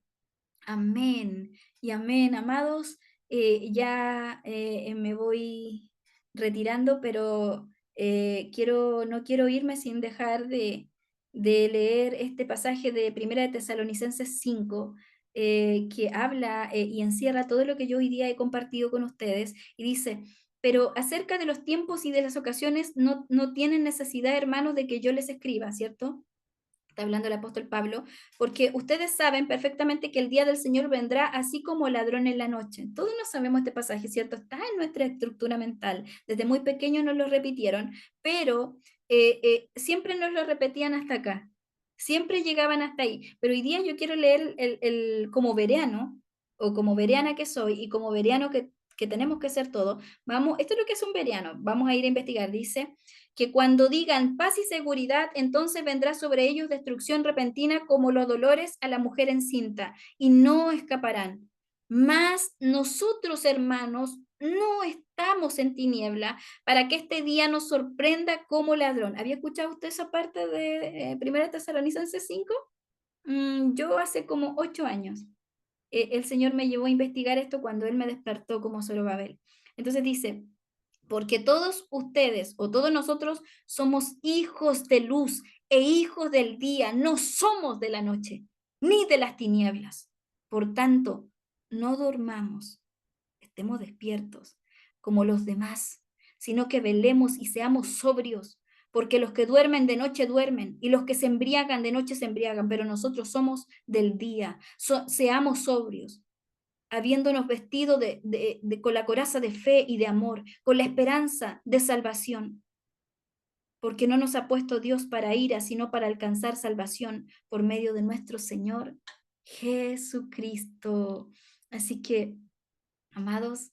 S1: Amén. Y amén, amados. Ya me voy retirando, pero no quiero irme sin dejar de leer este pasaje de Primera de Tesalonicenses 5, que habla y encierra todo lo que yo hoy día he compartido con ustedes. Y dice, pero acerca de los tiempos y de las ocasiones, no tienen necesidad, hermanos, de que yo les escriba, ¿cierto? Está hablando el apóstol Pablo, porque ustedes saben perfectamente que el día del Señor vendrá así como ladrón en la noche. Todos no sabemos este pasaje, ¿cierto? Está en nuestra estructura mental. Desde muy pequeños nos lo repitieron, pero siempre nos lo repetían hasta acá. Siempre llegaban hasta ahí. Pero hoy día yo quiero leer como bereano, o como bereana que soy, y como bereano que tenemos que ser todo, vamos, esto es lo que es un veriano, vamos a ir a investigar, dice que cuando digan paz y seguridad, entonces vendrá sobre ellos destrucción repentina como los dolores a la mujer encinta, y no escaparán. Mas nosotros, hermanos, no estamos en tiniebla para que este día nos sorprenda como ladrón. ¿Había escuchado usted esa parte de 1 Tesalonicenses 5? Yo hace como 8 años. El Señor me llevó a investigar esto cuando Él me despertó como Zorobabel. Entonces dice, porque todos ustedes o todos nosotros somos hijos de luz e hijos del día, no somos de la noche ni de las tinieblas. Por tanto, no dormamos, estemos despiertos como los demás, sino que velemos y seamos sobrios, porque los que duermen de noche duermen y los que se embriagan de noche se embriagan, pero nosotros somos del día. Seamos sobrios, habiéndonos vestido con la coraza de fe y de amor, con la esperanza de salvación, porque no nos ha puesto Dios para ira, sino para alcanzar salvación por medio de nuestro Señor Jesucristo. Así que, amados,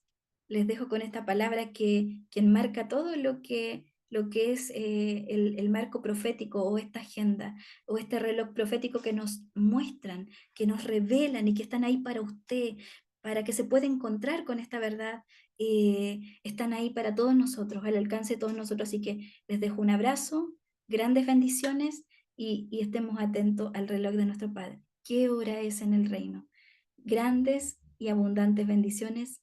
S1: les dejo con esta palabra que enmarca todo lo que es el marco profético o esta agenda o este reloj profético que nos muestran, que nos revelan y que están ahí para usted, para que se pueda encontrar con esta verdad. Están ahí para todos nosotros, al alcance de todos nosotros. Así que les dejo un abrazo, grandes bendiciones y estemos atentos al reloj de nuestro Padre. ¿Qué hora es en el reino? Grandes y abundantes bendiciones